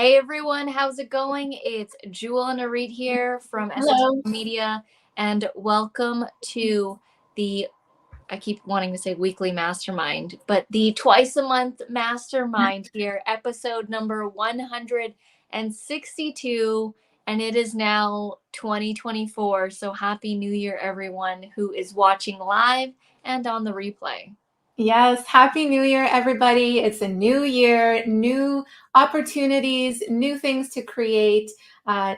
Hey everyone, how's it going? It's Jewel and Auret here from Hello. Essetino Media, and welcome to the, I keep wanting to say weekly mastermind, but the twice a month mastermind here, episode number 162, and it is now 2024. So happy New Year, everyone who is watching live and on the replay. Yes, Happy New Year, everybody. It's a new year, new opportunities, new things to create,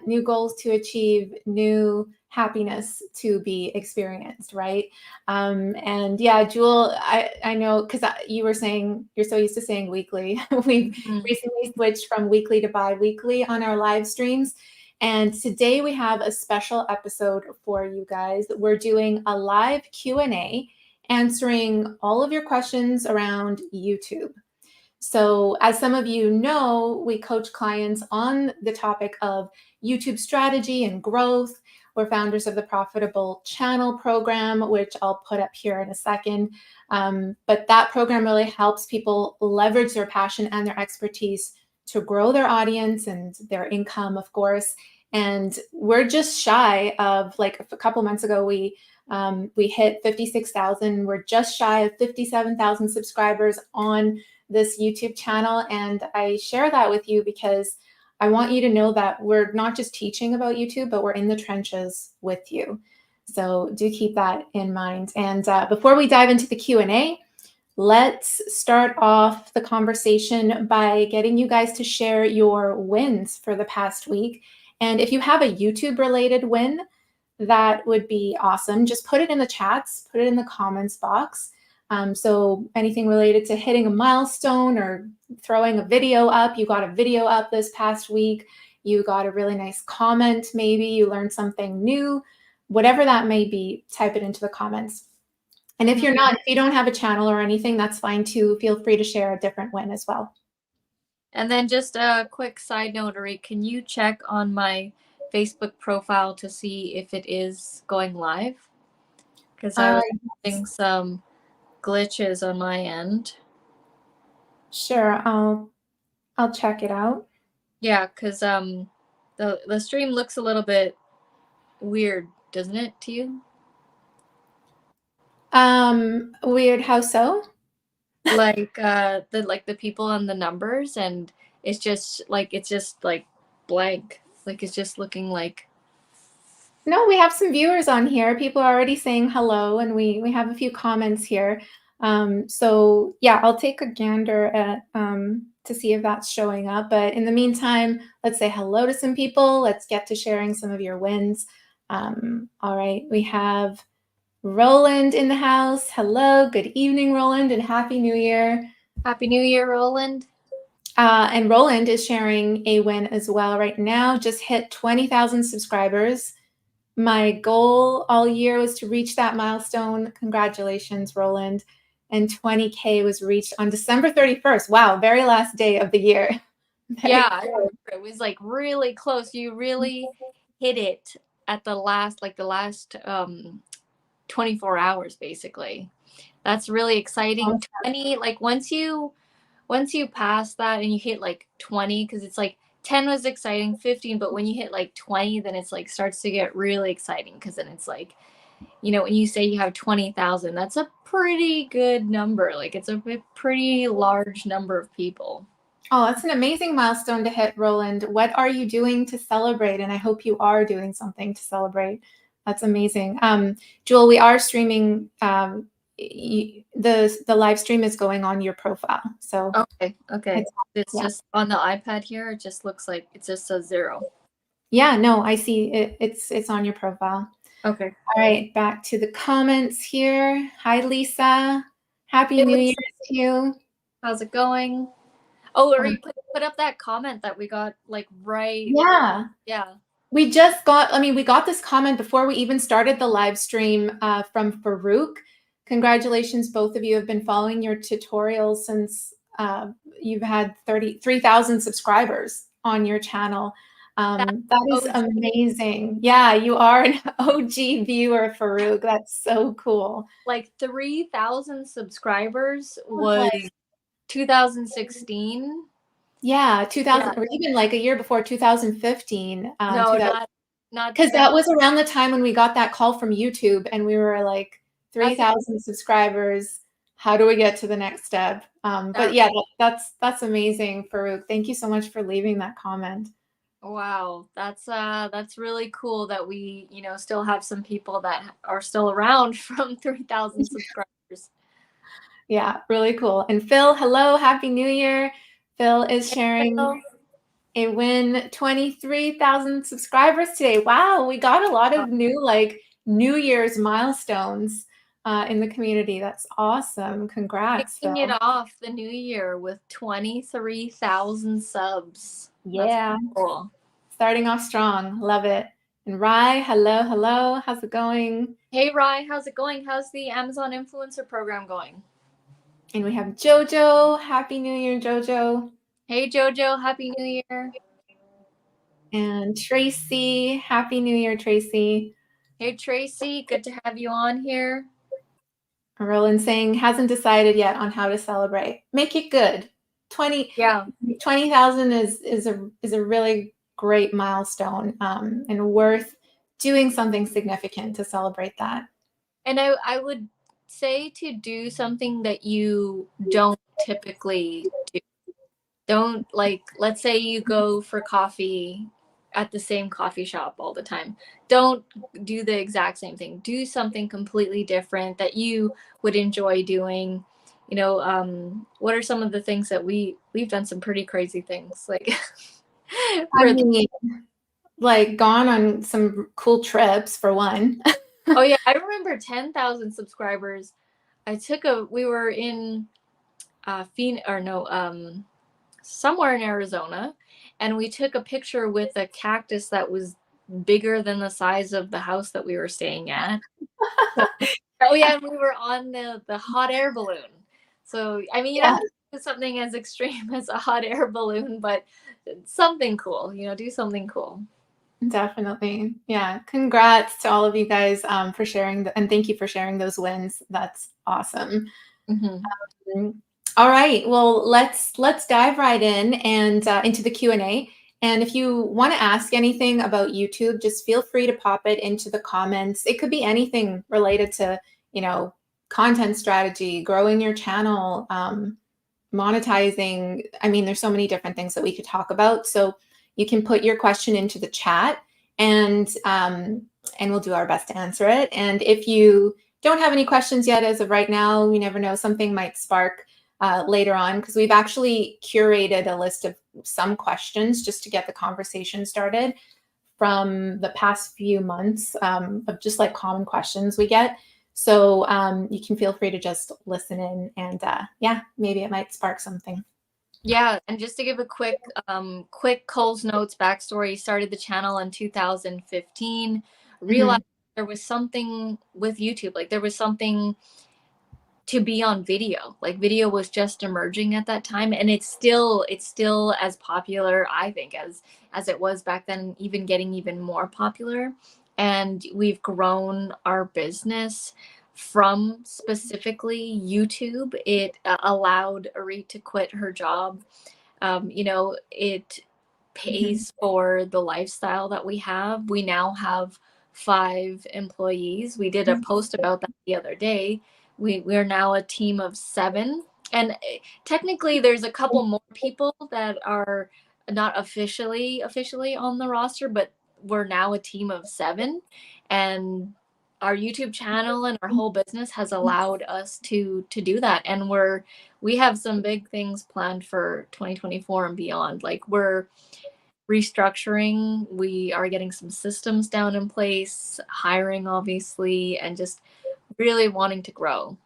new goals to achieve, new happiness to be experienced, right? And yeah, Jewel, I know because you were saying you're so used to saying weekly. We've recently switched from weekly to bi-weekly on our live streams. And today we have a special episode for you guys. We're doing a live Q&A answering all of your questions around YouTube. So, as some of you know, we coach clients on the topic of YouTube strategy and growth. We're founders of the Profitable Channel program, which I'll put up here in a second. But that program really helps people leverage their passion and their expertise to grow their audience and their income, of course. And we're just shy of, like, a couple months ago, we hit 56,000. We're just shy of 57,000 subscribers on this YouTube channel. And I share that with you because I want you to know that we're not just teaching about YouTube, but we're in the trenches with you. So do keep that in mind. And before we dive into the Q&A, let's start off the conversation by getting you guys to share your wins for the past week. And if you have a YouTube related win, that would be awesome. Just put it in the chats, put it in the comments box. So anything related to hitting a milestone or throwing a video up, you got a video up this past week, you got a really nice comment, maybe you learned something new, whatever that may be, type it into the comments. And if you don't have a channel or anything, that's fine too. Feel free to share a different win as well. And then just a quick side note, Auret, can you check on my Facebook profile to see if it is going live? Because I was having some glitches on my end. Sure, I'll check it out. Yeah, because the stream looks a little bit weird, doesn't it, to you? Weird, how so? Like the people on the numbers, and it's just like blank. Like it's just looking like. No, we have some viewers on here. People are already saying hello, and we have a few comments here. So yeah, I'll take a gander at to see if that's showing up. But in the meantime, let's say hello to some people. Let's get to sharing some of your wins. All right, we have Roland in the house. Hello, good evening, Roland, and Happy New Year. Happy New Year, Roland. And Roland is sharing a win as well right now. Just hit 20,000 subscribers. My goal all year was to reach that milestone. Congratulations, Roland. And 20K was reached on December 31st. Wow, very last day of the year. Yeah, I remember it was like really close. You really hit it at the last 24 hours basically. That's really exciting. 20, like once you pass that and you hit like 20, because it's like 10 was exciting, 15, but when you hit like 20, then it's like starts to get really exciting, because then it's like, when you say you have 20,000, that's a pretty good number. Like it's a pretty large number of people. Oh, that's an amazing milestone to hit, Roland. What are you doing to celebrate? And I hope you are doing something to celebrate. That's amazing. Jewel, we are streaming. The live stream is going on your profile. So okay. It's just on the iPad here. It just looks like it just says 0. Yeah, no, I see it. It's on your profile. Okay. All right, back to the comments here. Hi, Lisa. Happy New Year to you. How's it going? Oh, put up that comment that we got like right. Yeah. Yeah. We got this comment before we even started the live stream from Farouk. Congratulations, both of you have been following your tutorials since you've had 33,000 subscribers on your channel. That is amazing. Yeah, you are an OG viewer, Farouk. That's so cool. Like 3,000 subscribers was 2016. Yeah, 2000, Yeah. or even like a year before, 2015, No, not because that. that was around the time when we got that call from YouTube and we were like That's 3,000 subscribers. How do we get to the next step? But that. yeah, that's amazing, Farouk. Thank you so much for leaving that comment. Wow, that's really cool that we, still have some people that are still around from 3,000 subscribers. Yeah, really cool. And Phil, hello, Happy New Year. Phil is Hey, sharing Phil. a win 23,000 subscribers today. Wow, we got a lot of new New Year's milestones in the community. That's awesome. Congrats, Kicking it Phil. off the new year with 23,000 subs. That's Yeah, cool. starting off strong. Love it. And Rai, hello, hello. How's it going? Hey, Rye, how's it going? How's the Amazon influencer program going? And we have Jojo. Happy New Year, Jojo. Hey, Jojo, Happy New Year. And Tracy. Happy New Year, Tracy. Hey, Tracy, good to have you on here. Roland saying hasn't decided yet on how to celebrate. Make it good. 20 Yeah. 20,000 is a really great milestone, and worth doing something significant to celebrate that. And I would say to do something that you don't typically do. Don't, like, let's say you go for coffee at the same coffee shop all the time. Don't do the exact same thing. Do something completely different that you would enjoy doing. What are some of the things that we've done some pretty crazy things like I for mean, like gone on some cool trips for one. oh yeah, I remember 10,000 subscribers. We were in Phoenix, or no, somewhere in Arizona, and we took a picture with a cactus that was bigger than the size of the house that we were staying at. So, oh yeah, and we were on the hot air balloon. So I mean, you don't Yeah, have to do something as extreme as a hot air balloon, but something cool. Do something cool. definitely. Yeah. Congrats to all of you guys, for sharing, and thank you for sharing those wins. That's awesome. Mm-hmm. All right. Well, let's dive right in and into the Q&A. And if you want to ask anything about YouTube, just feel free to pop it into the comments. It could be anything related to, content strategy, growing your channel, monetizing. I mean, there's so many different things that we could talk about. So you can put your question into the chat, and we'll do our best to answer it. And if you don't have any questions yet as of right now, you never know, something might spark later on, because we've actually curated a list of some questions just to get the conversation started from the past few months, of just like common questions we get. So you can feel free to just listen in, and yeah, maybe it might spark something. Yeah, and just to give a quick Cole's Notes backstory, started the channel in 2015, realized there was something with YouTube, like there was something to be on video. Like video was just emerging at that time, and it's still as popular, I think, as it was back then, even getting even more popular. And we've grown our business from specifically YouTube. It allowed Auret to quit her job. It pays for the lifestyle that we have. We now have 5 employees. We did a post about that the other day. We're now a team of 7, and technically there's a couple more people that are not officially on the roster, but we're now a team of 7, and our YouTube channel and our whole business has allowed us to do that. And we have some big things planned for 2024 and beyond. Like, we're restructuring, we are getting some systems down in place, hiring obviously, and just really wanting to grow.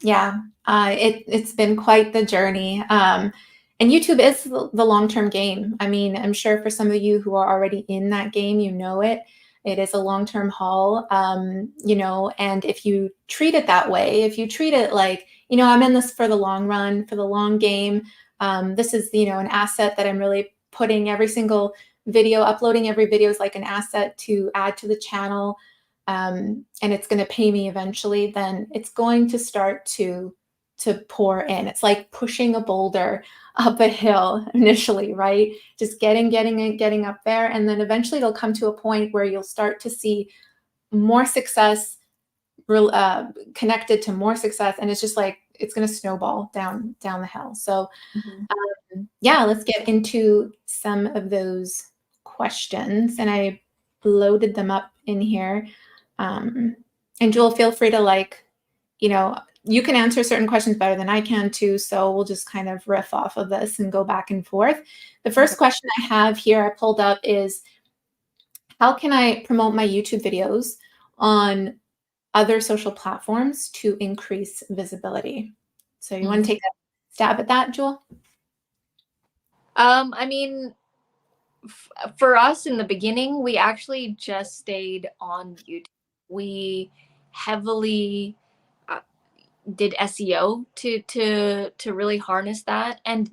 Yeah, it's been quite the journey. And YouTube is the long-term game. I mean, I'm sure for some of you who are already in that game, it. It is a long-term haul, and if you treat it that way, if you treat it like, I'm in this for the long run, for the long game, this is, an asset that I'm really putting every single video, uploading every video is like an asset to add to the channel, and it's going to pay me eventually, then it's going to start to to pour in. It's like pushing a boulder up a hill initially, right? Just getting up there. And then eventually it'll come to a point where you'll start to see more success connected to more success. And it's just like, it's going to snowball down the hill. So yeah, let's get into some of those questions. And I loaded them up in here. And Jewel, feel free to you can answer certain questions better than I can too. So we'll just kind of riff off of this and go back and forth. The first question I have here I pulled up is, how can I promote my YouTube videos on other social platforms to increase visibility? So you want to take a stab at that, Jewel? I mean, for us in the beginning, we actually just stayed on YouTube. We heavily did SEO to really harness that. And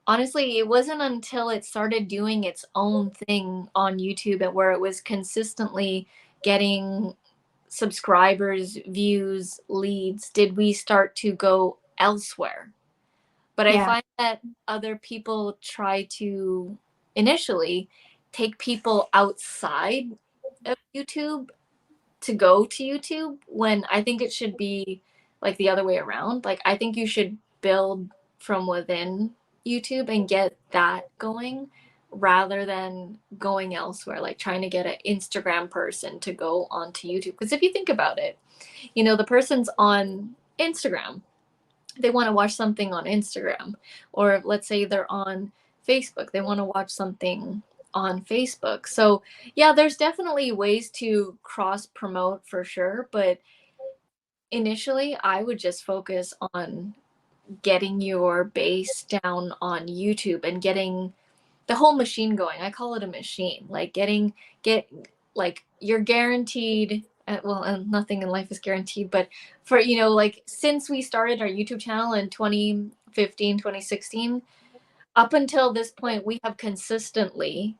honestly, it wasn't until it started doing its own thing on YouTube and where it was consistently getting subscribers, views, leads, did we start to go elsewhere. But I find that other people try to initially take people outside of YouTube to go to YouTube, when I think it should be like the other way around. Like, I think you should build from within YouTube and get that going rather than going elsewhere, like trying to get an Instagram person to go onto YouTube. Because if you think about it, the person's on Instagram, they want to watch something on Instagram, or let's say they're on Facebook, they want to watch something on Facebook. So yeah, there's definitely ways to cross promote for sure, but initially I would just focus on getting your base down on YouTube and getting the whole machine going. I call it a machine. Like you're guaranteed, well, nothing in life is guaranteed, but for, like since we started our YouTube channel in 2015, 2016, up until this point, we have consistently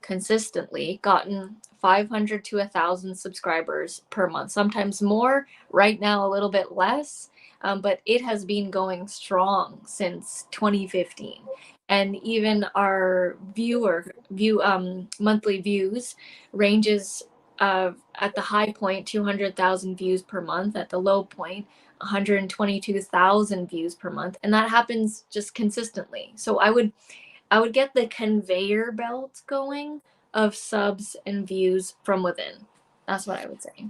gotten 500 to 1,000 subscribers per month, sometimes more, right now a little bit less, but it has been going strong since 2015. And even our monthly views ranges at the high point 200,000 views per month, at the low point 122,000 views per month, and that happens just consistently. So I would get the conveyor belt going of subs and views from within. That's what I would say.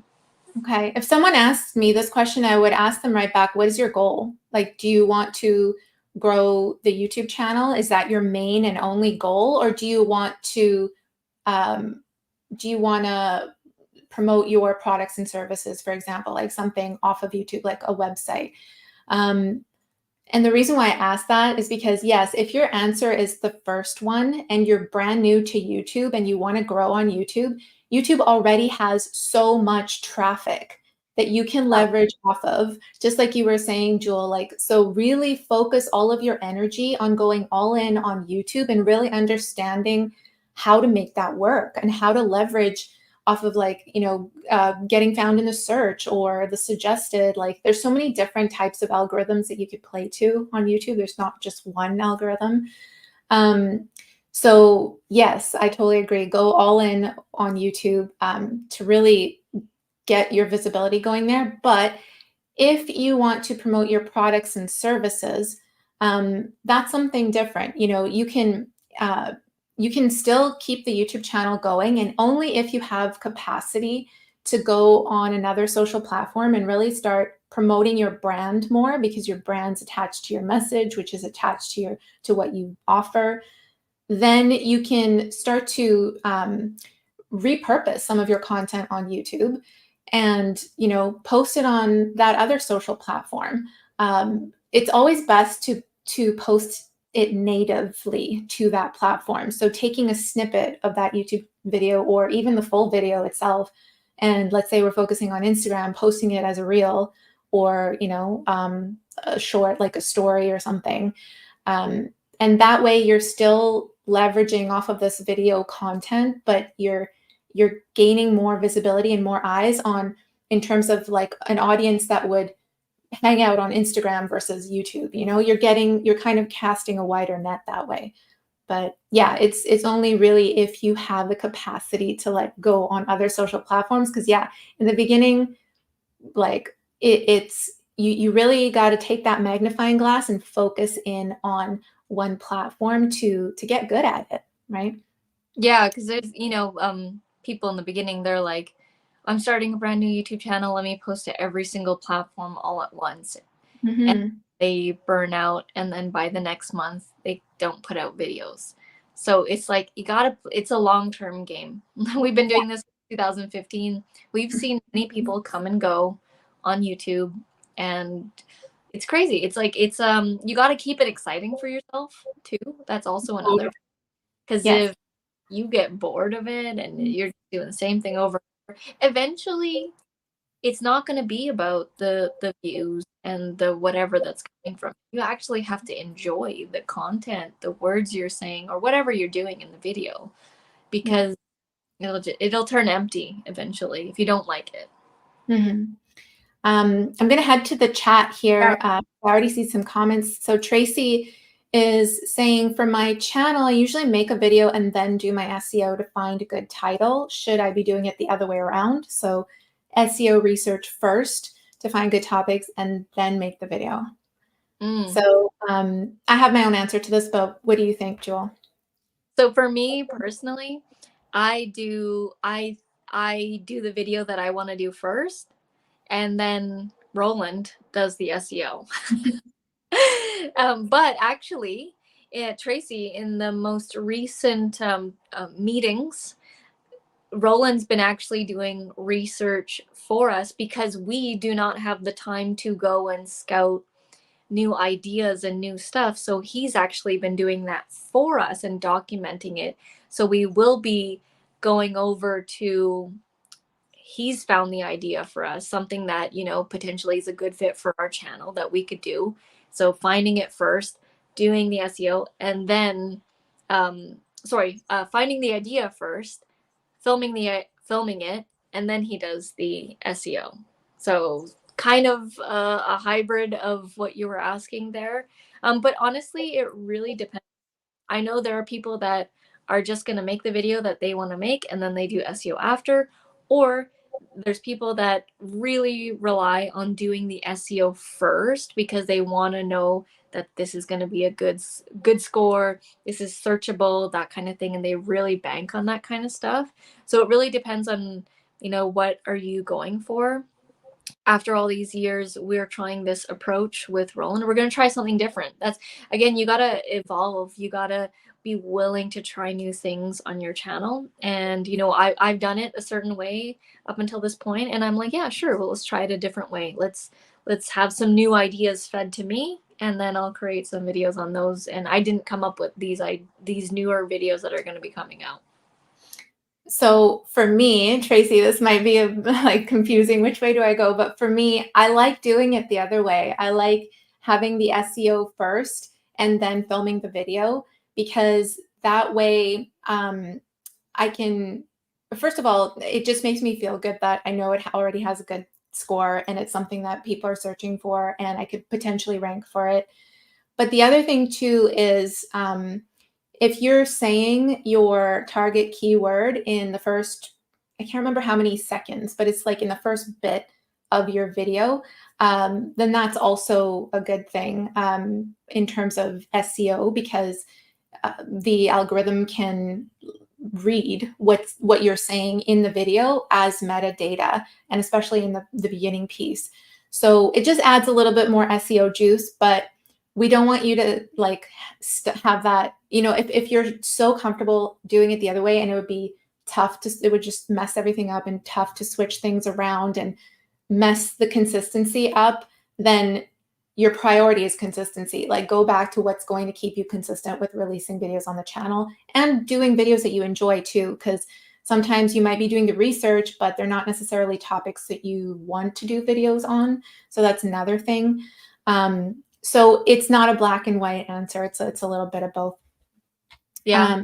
Okay. If someone asks me this question, I would ask them right back, what is your goal? Like, do you want to grow the YouTube channel? Is that your main and only goal? Or do you want to promote your products and services, for example, like something off of YouTube, like a website? And the reason why I ask that is because, yes, if your answer is the first one and you're brand new to YouTube and you want to grow on YouTube, YouTube already has so much traffic that you can leverage off of, just like you were saying, Jewel. So really focus all of your energy on going all in on YouTube and really understanding how to make that work and how to leverage off of getting found in a search or the suggested. There's so many different types of algorithms that you could play to on YouTube. There's not just one algorithm. So yes, I totally agree. Go all in on YouTube to really get your visibility going there. But if you want to promote your products and services, that's something different. You can still keep the YouTube channel going, and only if you have capacity to go on another social platform and really start promoting your brand more, because your brand's attached to your message, which is attached to what you offer. Then you can start to repurpose some of your content on YouTube and post it on that other social platform. It's always best to post it natively to that platform. So taking a snippet of that YouTube video or even the full video itself, and let's say we're focusing on Instagram, posting it as a reel or a short, like a story or something. And that way you're still leveraging off of this video content, but you're gaining more visibility and more eyes on, in terms of like an audience that would hang out on Instagram versus YouTube. You know, you're kind of casting a wider net that way. But yeah, it's only really if you have the capacity to let go on other social platforms. Because yeah, in the beginning, like it's you really got to take that magnifying glass and focus in on one platform to get good at it, right? Yeah, because there's, people in the beginning, they're like, I'm starting a brand new YouTube channel. Let me post to every single platform all at once. And Mm-hmm. they burn out. And then by the next month, they don't put out videos. So it's like, it's a long-term game. We've been doing this since 2015. We've seen many people come and go on YouTube, and it's crazy. It's like, you got to keep it exciting for yourself too. That's also another, because Yes. if you get bored of it and you're doing the same thing over, eventually it's not going to be about the views and the whatever that's coming from it. You actually have to enjoy the content, the words you're saying, or whatever you're doing in the video, Yeah. because it'll turn empty eventually if you don't like it. Mm-hmm. I'm going to head to the chat Yeah. here. I already see some comments. So Tracy is saying, for my channel, I usually make a video and then do my SEO to find a good title. Should I be doing it the other way around? So SEO research first to find good topics and then make the video. So I have my own answer to this, but what do you think, Jewel? So for me personally, I do I do the video that I want to do first, and then Roland does the SEO. But actually, Tracy, in the most recent meetings, Roland's been actually doing research for us because we do not have the time to go and scout new ideas and new stuff. So he's actually been doing that for us and documenting it. So we will be going over to, he's found the idea for us, something that, potentially is a good fit for our channel that we could do. So finding it first, doing the SEO, and then, finding the idea first, filming it, and then he does the SEO. So kind of a hybrid of what you were asking there. But honestly, it really depends. I know there are people that are just going to make the video that they want to make and then they do SEO after, or there's people that really rely on doing the SEO first because they want to know that this is going to be a good score, this is searchable, that kind of thing, and they really bank on that kind of stuff. So it really depends on, what are you going for. After all these years, we're trying this approach with Roland. We're going to try something different. That's, again, you got to evolve. You got to be willing to try new things on your channel. And, I've done it a certain way up until this point, and I'm like, yeah, sure. Well, let's try it a different way. Let's have some new ideas fed to me, and then I'll create some videos on those. And I didn't come up with these newer videos that are going to be coming out. So for me, Tracy, this might be like confusing. Which way do I go? But for me, I like doing it the other way. I like having the SEO first and then filming the video, because that way I can, first of all, it just makes me feel good that I know it already has a good score and it's something that people are searching for and I could potentially rank for it. But the other thing too is, if you're saying your target keyword in the first, I can't remember how many seconds, but it's like in the first bit of your video, then that's also a good thing in terms of SEO, because the algorithm can read what you're saying in the video as metadata, and especially in the beginning piece. So it just adds a little bit more SEO juice, but we don't want you to like have that, if you're so comfortable doing it the other way, and it would be tough it would just mess everything up and tough to switch things around and mess the consistency up, then your priority is consistency. Like, go back to what's going to keep you consistent with releasing videos on the channel and doing videos that you enjoy too, because sometimes you might be doing the research, but they're not necessarily topics that you want to do videos on. So that's another thing. So it's not a black and white answer. It's a little bit of both. Yeah.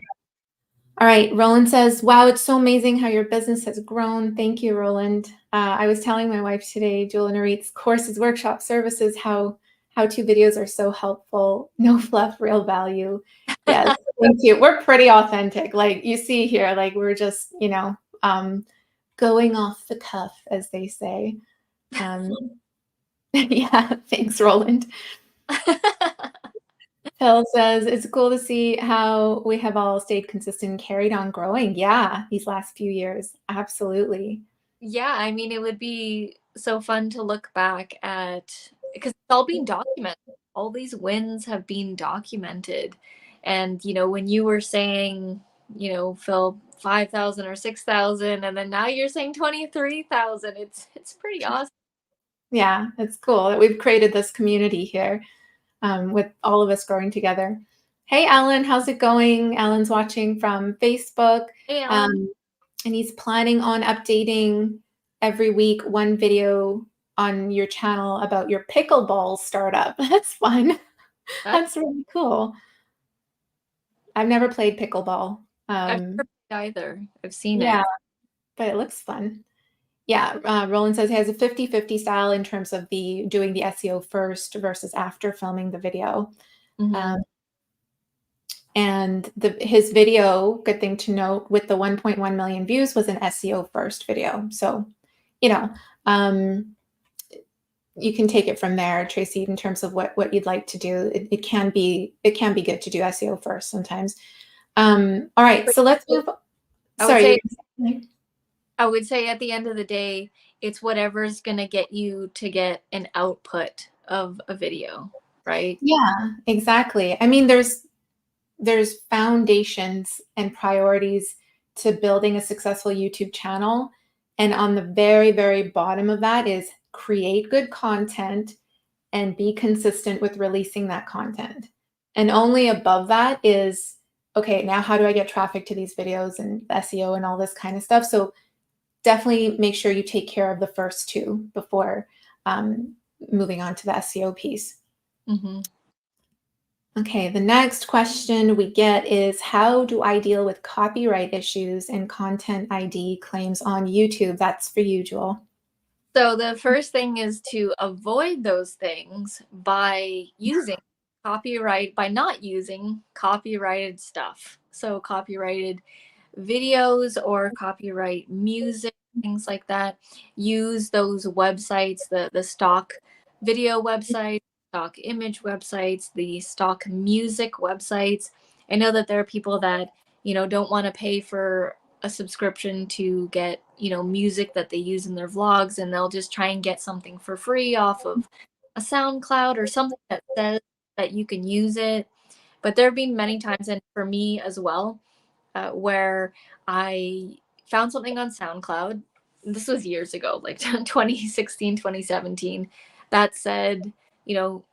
All right. Roland says, wow, it's so amazing how your business has grown. Thank you, Roland. I was telling my wife today, Jewel and Auret's courses, workshops, services, how-to videos are so helpful. No fluff, real value. Yes, thank you. We're pretty authentic. Like you see here, like we're just, going off the cuff, as they say. Yeah, thanks, Roland. Phil says, it's cool to see how we have all stayed consistent and carried on growing. Yeah, these last few years. Absolutely. Yeah, I mean, it would be so fun to look back at because it's all being documented. All these wins have been documented. And, when you were saying, Phil, 5,000 or 6,000, and then now you're saying 23,000, it's pretty awesome. Yeah, it's cool that we've created this community here with all of us growing together. Hey, Alan, how's it going? Alan's watching from Facebook. Hey, Alan. And he's planning on updating every week one video on your channel about your pickleball startup. That's fun. That's really cool. I've never played pickleball. I've never played either. I've seen Yeah, it. but it looks fun. Yeah, Roland says he has a 50-50 style in terms of doing the SEO first versus after filming the video. Mhm. And his video, good thing to note, with the 1.1 million views was an SEO first video. So, you can take it from there, Tracy, in terms of what you'd like to do. It can be good to do SEO first sometimes. All right, so let's move. Sorry. I would say at the end of the day, it's whatever's going to get you to get an output of a video, right? Yeah, exactly. I mean, there's foundations and priorities to building a successful YouTube channel. And on the very, very bottom of that is create good content and be consistent with releasing that content. And only above that is, okay, now how do I get traffic to these videos and SEO and all this kind of stuff? So definitely make sure you take care of the first two before moving on to the SEO piece. Mm-hmm. Okay, the next question we get is, how do I deal with copyright issues and content ID claims on YouTube? That's for you, Jewel. So the first thing is to avoid those things by not using copyrighted stuff. So copyrighted videos or copyright music, things like that. Use those websites, the stock video websites, stock image websites, the stock music websites. I know that there are people that, don't want to pay for a subscription to get, music that they use in their vlogs, and they'll just try and get something for free off of a SoundCloud or something that says that you can use it. But there have been many times, and for me as well, where I found something on SoundCloud. This was years ago, like 2016, 2017, that said,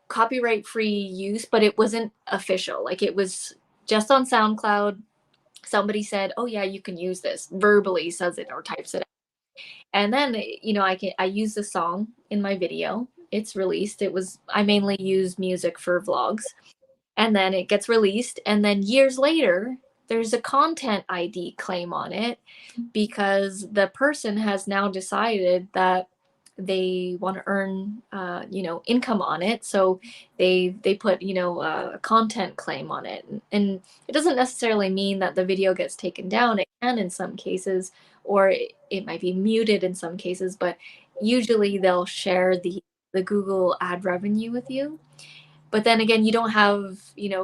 copyright free use, but it wasn't official. Like it was just on SoundCloud. Somebody said, "Oh yeah, you can use this," verbally says it or types it out. And then, I use the song in my video. It's released. I mainly use music for vlogs. And then it gets released, and then years later there's a content ID claim on it because the person has now decided that they want to earn income on it, so they put a content claim on it. And it doesn't necessarily mean that the video gets taken down. It can in some cases, or it might be muted in some cases, but usually they'll share the Google ad revenue with you. But then again, you don't have,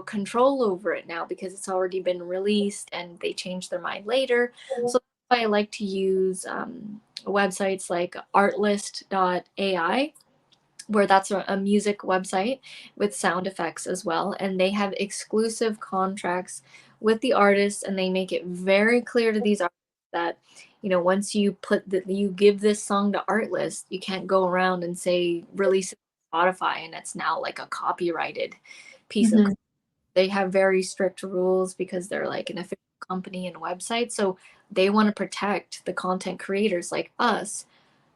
control over it now because it's already been released and they change their mind later. So that's why I like to use websites like artlist.ai, where that's a music website with sound effects as well. And they have exclusive contracts with the artists, and they make it very clear to these artists that, once you you give this song to Artlist, you can't go around and say release it on Spotify and it's now like a copyrighted piece of. They have very strict rules because they're like an official company and website. So they want to protect the content creators like us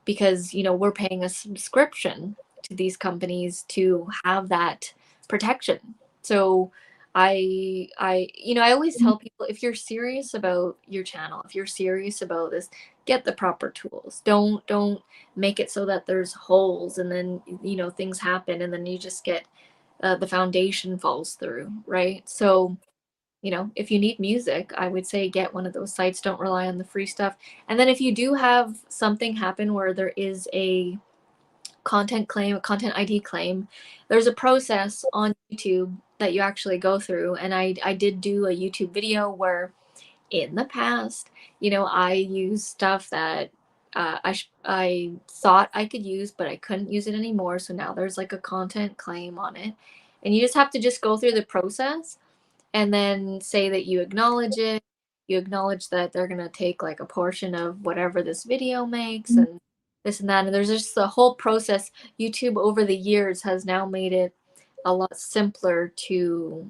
because, we're paying a subscription to these companies to have that protection. So I always tell people, if you're serious about your channel, if you're serious about this, get the proper tools. Don't make it so that there's holes and then things happen and then you just get the foundation falls through, right? So if you need music, I would say get one of those sites. Don't rely on the free stuff. And then if you do have something happen where there is a content claim, a content ID claim, there's a process on YouTube that you actually go through. And I did do a YouTube video where in the past, I used stuff that I thought I could use, but I couldn't use it anymore. So now there's like a content claim on it. And you just have to just go through the process and then say that you acknowledge it. You acknowledge that they're going to take like a portion of whatever this video makes and this and that. And there's just the whole process. YouTube over the years has now made it a lot simpler to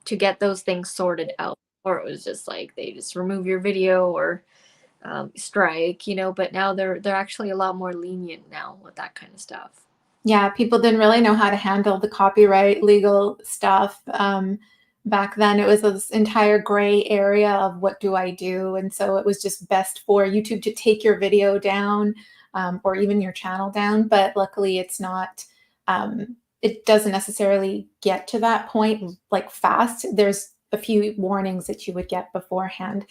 get those things sorted out. Or it was just like they just remove your video or strike, but now they're actually a lot more lenient now with that kind of stuff. Yeah, people didn't really know how to handle the copyright legal stuff. Back then, it was this entire gray area of what do I do? And so it was just best for YouTube to take your video down or even your channel down. But luckily, it's not, it doesn't necessarily get to that point like fast. There's a few warnings that you would get beforehand.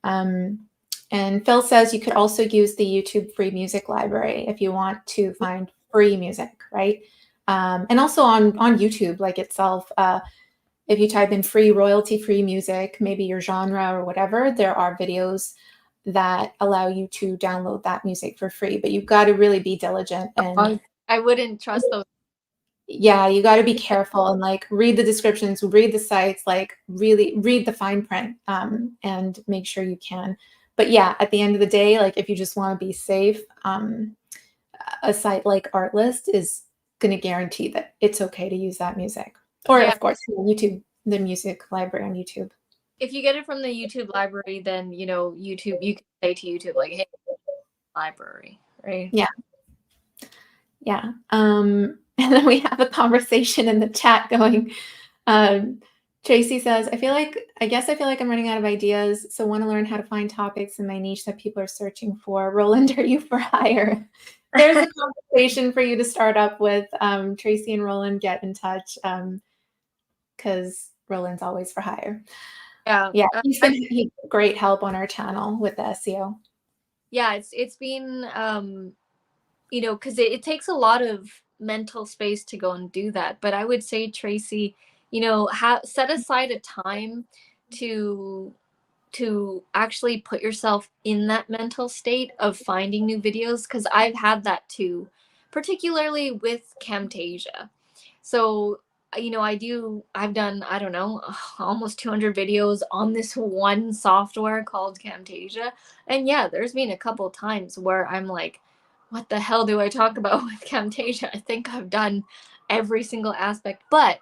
And Phil says you could also use the YouTube free music library if you want to find free music, right? And also on YouTube, like itself, if you type in free royalty-free music, maybe your genre or whatever, there are videos that allow you to download that music for free. But you've got to really be diligent and I wouldn't trust those. yeah, you got to be careful and like read the descriptions, read the sites, like really read the fine print and make sure you can. But yeah, at the end of the day, like if you just want to be safe, a site like Artlist is going to guarantee that it's okay to use that music. Or of course, YouTube, the music library on YouTube. If you get it from the YouTube library, then YouTube, you can say to YouTube like, "Hey, library," right? Yeah. Yeah. And then we have a conversation in the chat going, Tracy says, I guess I feel like I'm running out of ideas. So want to learn how to find topics in my niche that people are searching for. Roland, are you for hire? There's a conversation for you to start up with. Tracy and Roland, get in touch because Roland's always for hire. Yeah, he's been great help on our channel with the SEO. Yeah, it's been, because it takes a lot of mental space to go and do that. But I would say, Tracy, set aside a time to actually put yourself in that mental state of finding new videos, because I've had that too, particularly with Camtasia. So I've done, I don't know, almost 200 videos on this one software called Camtasia. And yeah, there's been a couple times where I'm like, what the hell do I talk about with Camtasia? I think I've done every single aspect, but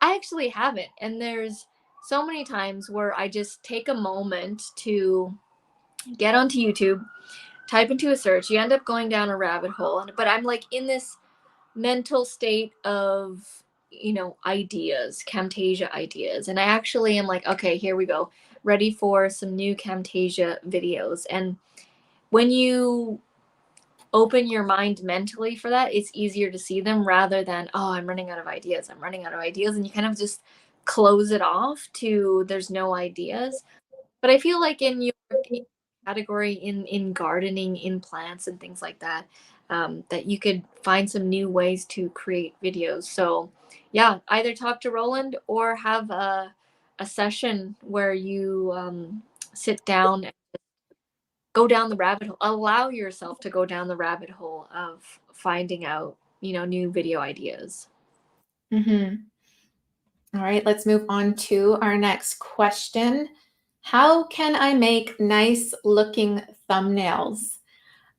I actually haven't. And there's so many times where I just take a moment to get onto YouTube, type into a search, you end up going down a rabbit hole. But I'm like in this mental state of, ideas, Camtasia ideas. And I actually am like, okay, here we go. Ready for some new Camtasia videos. And when you open your mind mentally for that, it's easier to see them rather than, oh, I'm running out of ideas. I'm running out of ideas. And you kind of just close it off to there's no ideas. But I feel like in your category in gardening, in plants and things like that, that you could find some new ways to create videos. So yeah, either talk to Roland or have a session where you sit down and go down the rabbit hole, allow yourself to go down the rabbit hole of finding out, new video ideas. Mm-hmm. All right, let's move on to our next question. How can I make nice looking thumbnails?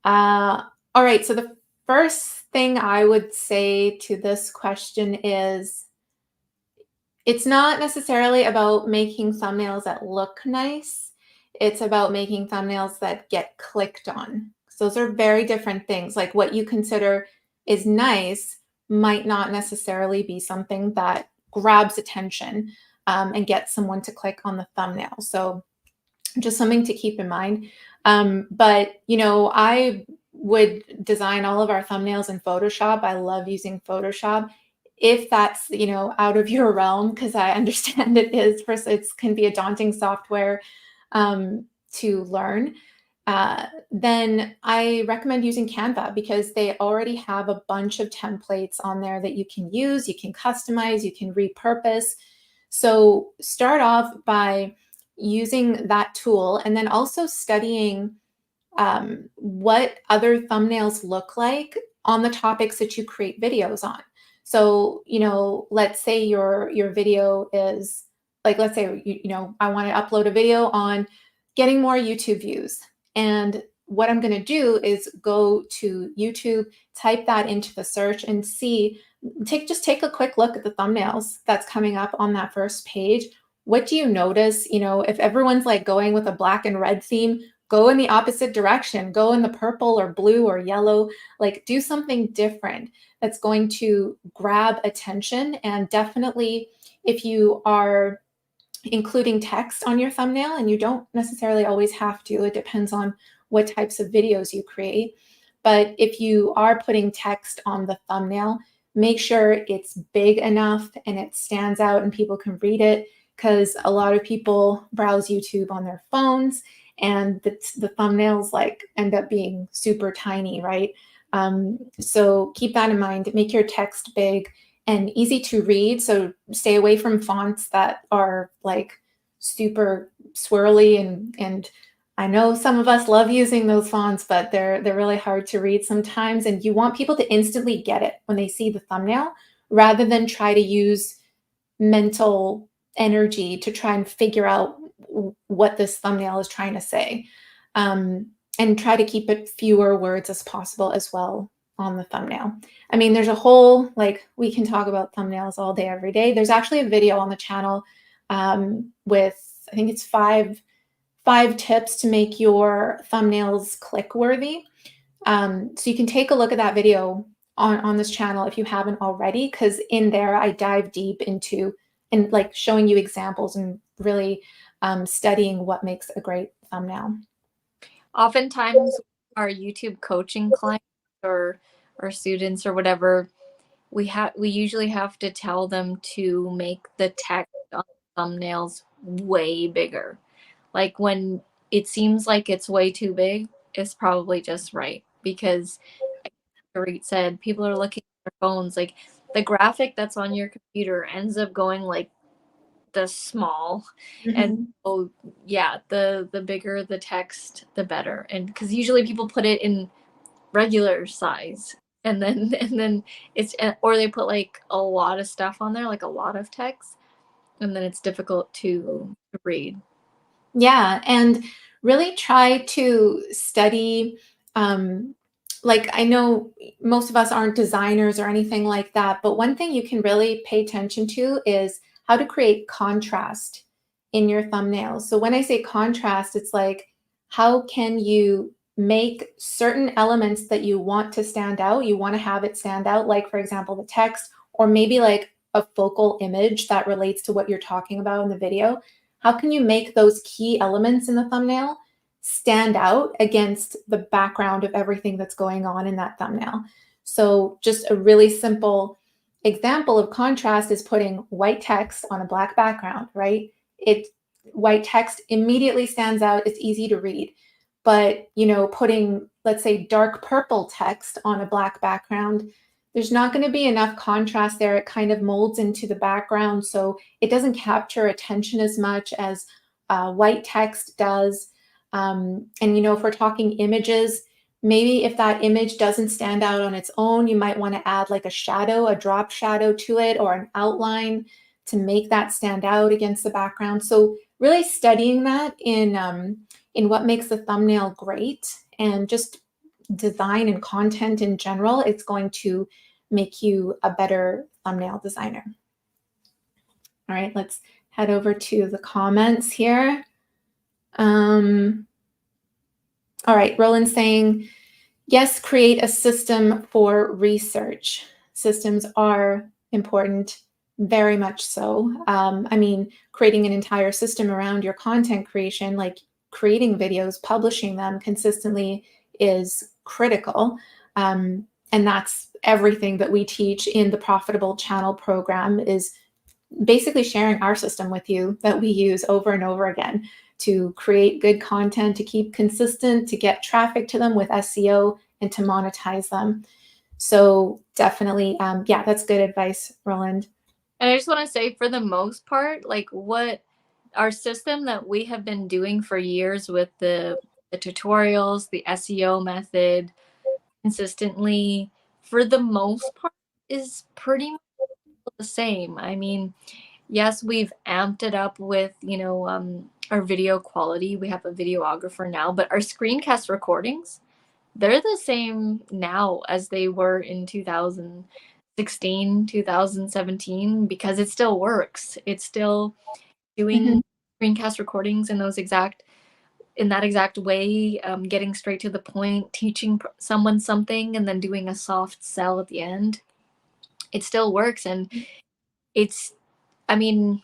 All right, so the first thing I would say to this question is it's not necessarily about making thumbnails that look nice. It's about making thumbnails that get clicked on. So those are very different things. Like what you consider is nice might not necessarily be something that grabs attention and gets someone to click on the thumbnail. So just something to keep in mind. But, I would design all of our thumbnails in Photoshop. I love using Photoshop. If that's, out of your realm, because I understand it is, first, it can be a daunting software to learn. Then I recommend using Canva because they already have a bunch of templates on there that you can use, you can customize, you can repurpose. So start off by using that tool and then also studying what other thumbnails look like on the topics that you create videos on. So, let's say your video is like, let's say, I want to upload a video on getting more YouTube views. And what I'm going to do is go to YouTube, type that into the search and just take a quick look at the thumbnails that's coming up on that first page. What do you notice? If everyone's like going with a black and red theme, go in the opposite direction, go in the purple or blue or yellow, like do something different that's going to grab attention. And definitely, if you are including text on your thumbnail, and you don't necessarily always have to, it depends on what types of videos you create. But if you are putting text on the thumbnail, make sure it's big enough and it stands out and people can read it, because a lot of people browse YouTube on their phones and the thumbnails like end up being super tiny, right? So keep that in mind. Make your text big and easy to read. So stay away from fonts that are like super swirly and I know some of us love using those fonts, but they're really hard to read sometimes. And you want people to instantly get it when they see the thumbnail, rather than try to use mental energy to try and figure out what this thumbnail is trying to say. And try to keep it fewer words as possible as well on the thumbnail. I mean, there's a whole, like, we can talk about thumbnails all day, every day. There's actually a video on the channel with, I think it's five tips to make your thumbnails click worthy. So you can take a look at that video on this channel if you haven't already, because in there I dive deep into and like showing you examples and really studying what makes a great thumbnail. Oftentimes, our YouTube coaching clients or students or whatever, we usually have to tell them to make the text on thumbnails way bigger. Like when it seems like it's way too big, it's probably just right, because like Dorit said, people are looking at their phones. Like the graphic that's on your computer ends up going like the small, and Mhm. so yeah, the bigger the text, the better. And because usually people put it in regular size, and then it's, or they put like a lot of stuff on there, like a lot of text, and then it's difficult to read. Yeah, and really try to study. Like, I know most of us aren't designers or anything like that, but one thing you can really pay attention to is how to create contrast in your thumbnails. So when I say contrast, it's like, how can you make certain elements that you want to stand out? You want to have it stand out, like, for example, the text, or maybe like a focal image that relates to what you're talking about in the video. How can you make those key elements in the thumbnail stand out against the background of everything that's going on in that thumbnail? So just a really simple example of contrast is putting white text on a black background, right? White text immediately stands out, it's easy to read. But, putting, let's say, dark purple text on a black background, there's not going to be enough contrast there. It kind of molds into the background, so it doesn't capture attention as much as white text does. And if we're talking images, maybe if that image doesn't stand out on its own, you might want to add like a shadow, a drop shadow to it, or an outline to make that stand out against the background. So really studying that in what makes the thumbnail great, and just design and content in general, it's going to make you a better thumbnail designer. All right, let's head over to the comments here. All right, Roland's saying, yes, create a system for research. Systems are important, very much so. I mean, creating an entire system around your content creation, like creating videos, publishing them consistently is critical. And that's everything that we teach in the Profitable Channel program, is basically sharing our system with you that we use over and over again to create good content, to keep consistent, to get traffic to them with SEO, and to monetize them. So definitely, yeah, that's good advice, Roland. And I just want to say, for the most part, like what our system that we have been doing for years with the tutorials, the SEO method, consistently, for the most part, is pretty much the same. I mean, yes, we've amped it up with, our video quality. We have a videographer now, but our screencast recordings, they're the same now as they were in 2016, 2017, because it still works. It's still doing screencast recordings in that exact way, getting straight to the point, teaching someone something, and then doing a soft sell at the end. It still works, and it's, I mean,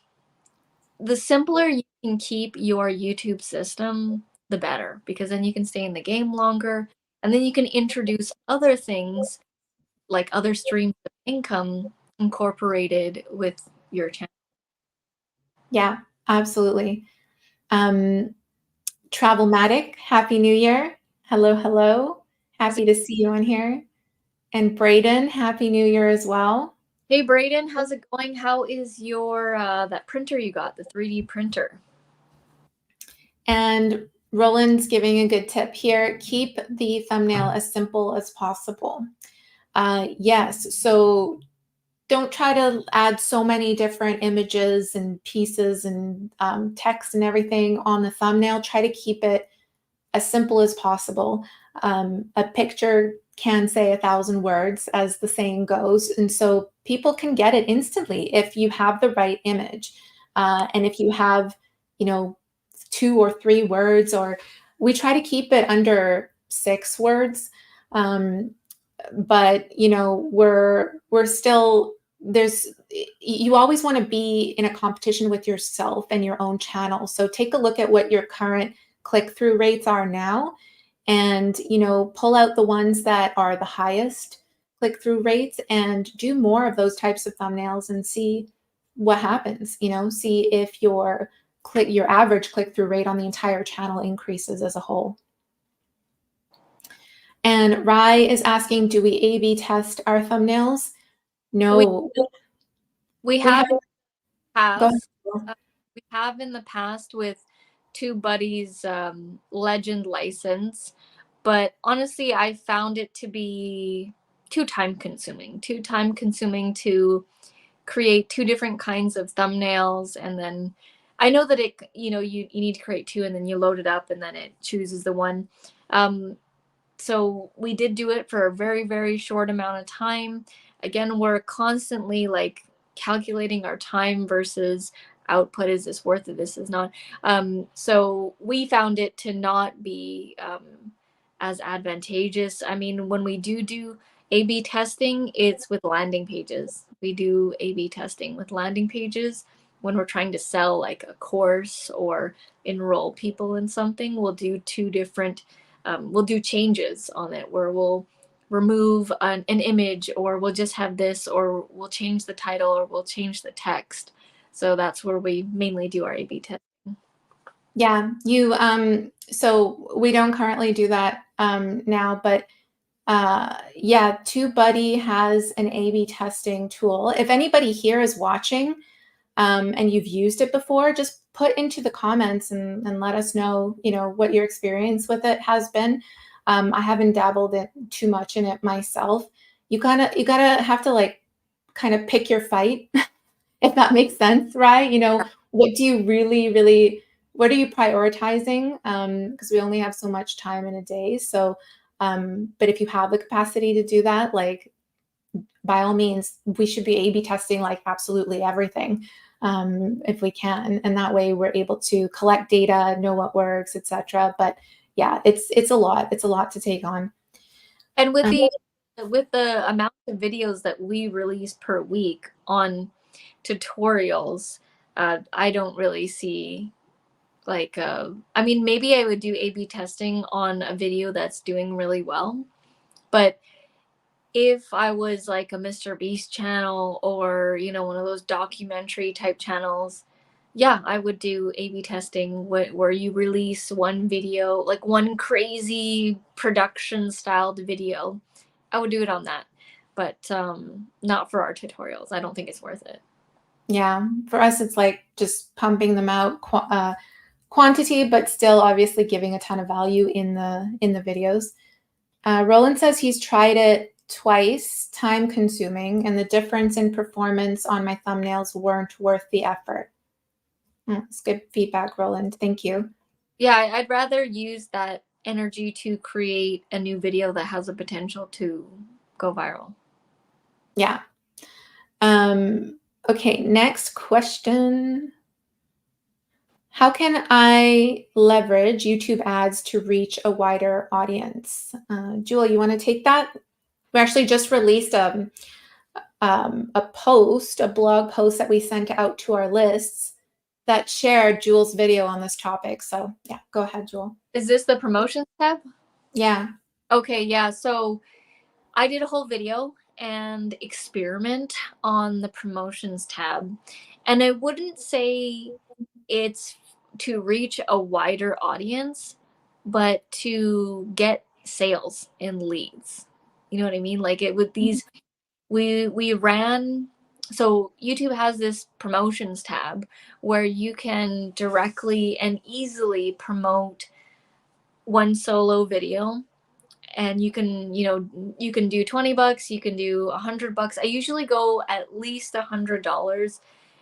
the simpler you can keep your YouTube system, the better, because then you can stay in the game longer, and then you can introduce other things like other streams of income incorporated with your channel. Yeah, absolutely. Travelmatic, Happy New Year. Hello, hello. Happy to see you on here. And Braden, Happy New Year as well. Hey Braden, how's it going? How is your that printer you got, the 3D printer? And Roland's giving a good tip here. Keep the thumbnail as simple as possible. Yes, so don't try to add so many different images and pieces and text and everything on the thumbnail. Try to keep it as simple as possible. A picture can say 1,000 words, as the saying goes. And so people can get it instantly if you have the right image. And if you have, 2 or 3 words, or we try to keep it under 6 words. But, we're still, you always want to be in a competition with yourself and your own channel. So take a look at what your current click-through rates are now, and pull out the ones that are the highest click-through rates and do more of those types of thumbnails and see what happens. See if your average click-through rate on the entire channel increases as a whole. And Rai is asking, do we A/B test our thumbnails? No. We have in the past. Go ahead. We have in the past with TubeBuddy's Legend license, but honestly, I found it to be too time consuming to create 2 different kinds of thumbnails. And then I know that you need to create 2, and then you load it up and then it chooses the one. So we did do it for a very, very short amount of time. Again, we're constantly like calculating our time versus output. Is this worth it? This is not. So we found it to not be as advantageous. I mean, when we do A/B testing, it's with landing pages. We do A/B testing with landing pages when we're trying to sell like a course or enroll people in something. We'll do 2 different. We'll do changes on it where we'll remove an image, or we'll just have this, or we'll change the title, or we'll change the text. So that's where we mainly do our A/B testing. Yeah, so we don't currently do that now, but yeah, TubeBuddy has an A/B testing tool. If anybody here is watching and you've used it before, just put into the comments and let us know, what your experience with it has been. I haven't dabbled in too much in it myself. You gotta have to like kind of pick your fight, if that makes sense, right? What do you really, what are you prioritizing? Because we only have so much time in a day. So, but if you have the capacity to do that, like, by all means, we should be A/B testing like absolutely everything, if we can, and that way we're able to collect data, know what works, etc. But yeah, it's a lot. It's a lot to take on. And with the amount of videos that we release per week on tutorials, I don't really see Like, I mean, maybe I would do A/B testing on a video that's doing really well, but if I was like a Mr. Beast channel or, one of those documentary type channels, yeah, I would do A/B testing where you release one video, like one crazy production styled video. I would do it on that, but not for our tutorials. I don't think it's worth it. Yeah, for us, it's like just pumping them out quantity, but still obviously giving a ton of value in the videos. Roland says he's tried it twice, time consuming, and the difference in performance on my thumbnails weren't worth the effort. That's good feedback, Roland. Thank you. Yeah, I'd rather use that energy to create a new video that has the potential to go viral. Yeah. Okay, next question. How can I leverage YouTube ads to reach a wider audience? Jewel, you want to take that? We actually just released a blog post that we sent out to our lists that shared Jewel's video on this topic. So yeah, go ahead, Jewel. Is this the promotions tab? Yeah. Okay, yeah. So I did a whole video and experiment on the promotions tab. And I wouldn't say it's to reach a wider audience, but to get sales and leads. You know what I mean? Like it with these we ran, so YouTube has this promotions tab where you can directly and easily promote one solo video, and you can do $20, you can do $100. I usually go at least $100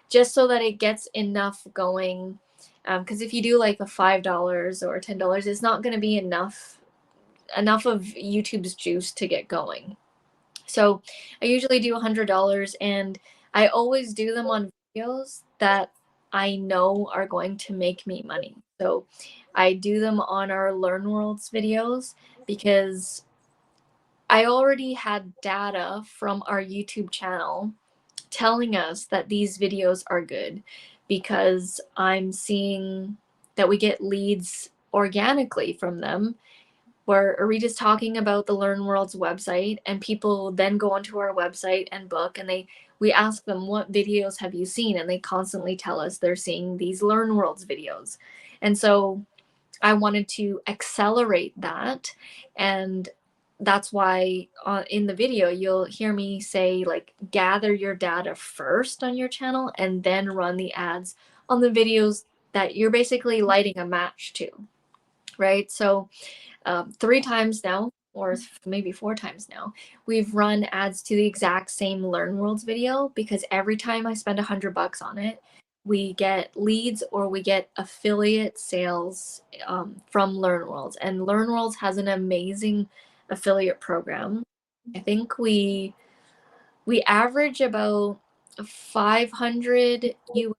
just so that it gets enough going, because if you do like a $5 or $10, it's not going to be enough of YouTube's juice to get going. So I usually do $100, and I always do them on videos that I know are going to make me money. So I do them on our Learn Worlds videos because I already had data from our YouTube channel telling us that these videos are good, because I'm seeing that we get leads organically from them, where Arita's talking about the Learn Worlds website, and people then go onto our website and book, and we ask them, what videos have you seen? And they constantly tell us they're seeing these Learn Worlds videos. And so I wanted to accelerate that. And that's why in the video, you'll hear me say, like, gather your data first on your channel and then run the ads on the videos that you're basically lighting a match to, right? So 3 times now, or maybe 4 times now, we've run ads to the exact same Learn Worlds video, because every time I spend $100 on it, we get leads or we get affiliate sales from Learn Worlds. And Learn Worlds has an amazing affiliate program. I think we average about 500 US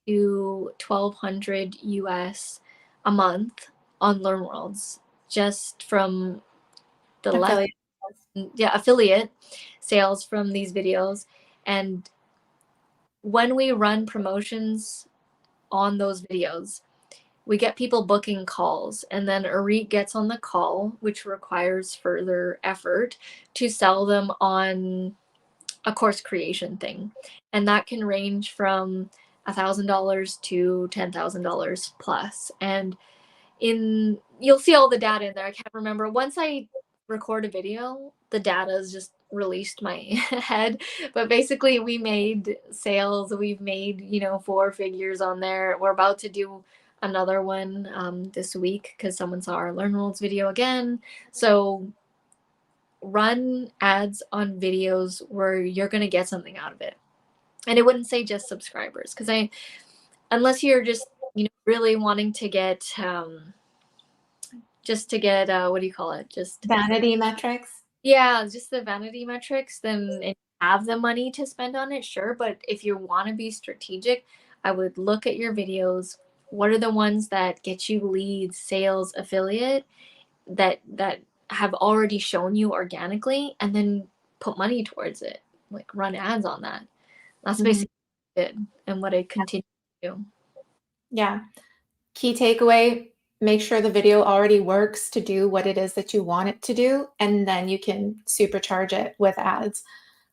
to 1200 US a month on Learn Worlds, just from the Affiliate. affiliate sales from these videos. And when we run promotions on those videos, we get people booking calls, and then Auret gets on the call, which requires further effort to sell them on a course creation thing. And that can range from $1,000 to $10,000 plus. And you'll see all the data in there. I can't remember. Once I record a video, the data is just released my head. But basically, we made sales. We've made 4 figures on there. We're about to do another one this week because someone saw our Learn Rules video again. So run ads on videos where you're going to get something out of it. And it wouldn't say just subscribers, because unless you're just really wanting to get just to get what do you call it? Just Vanity metrics. yeah, just the vanity metrics, then and have the money to spend on it, sure. But if you want to be strategic, I would look at your videos. What are the ones that get you leads, sales, affiliate, that have already shown you organically, and then put money towards it, like run ads on that. That's basically it, and what I continue to do. Yeah. Key takeaway, make sure the video already works to do what it is that you want it to do, and then you can supercharge it with ads.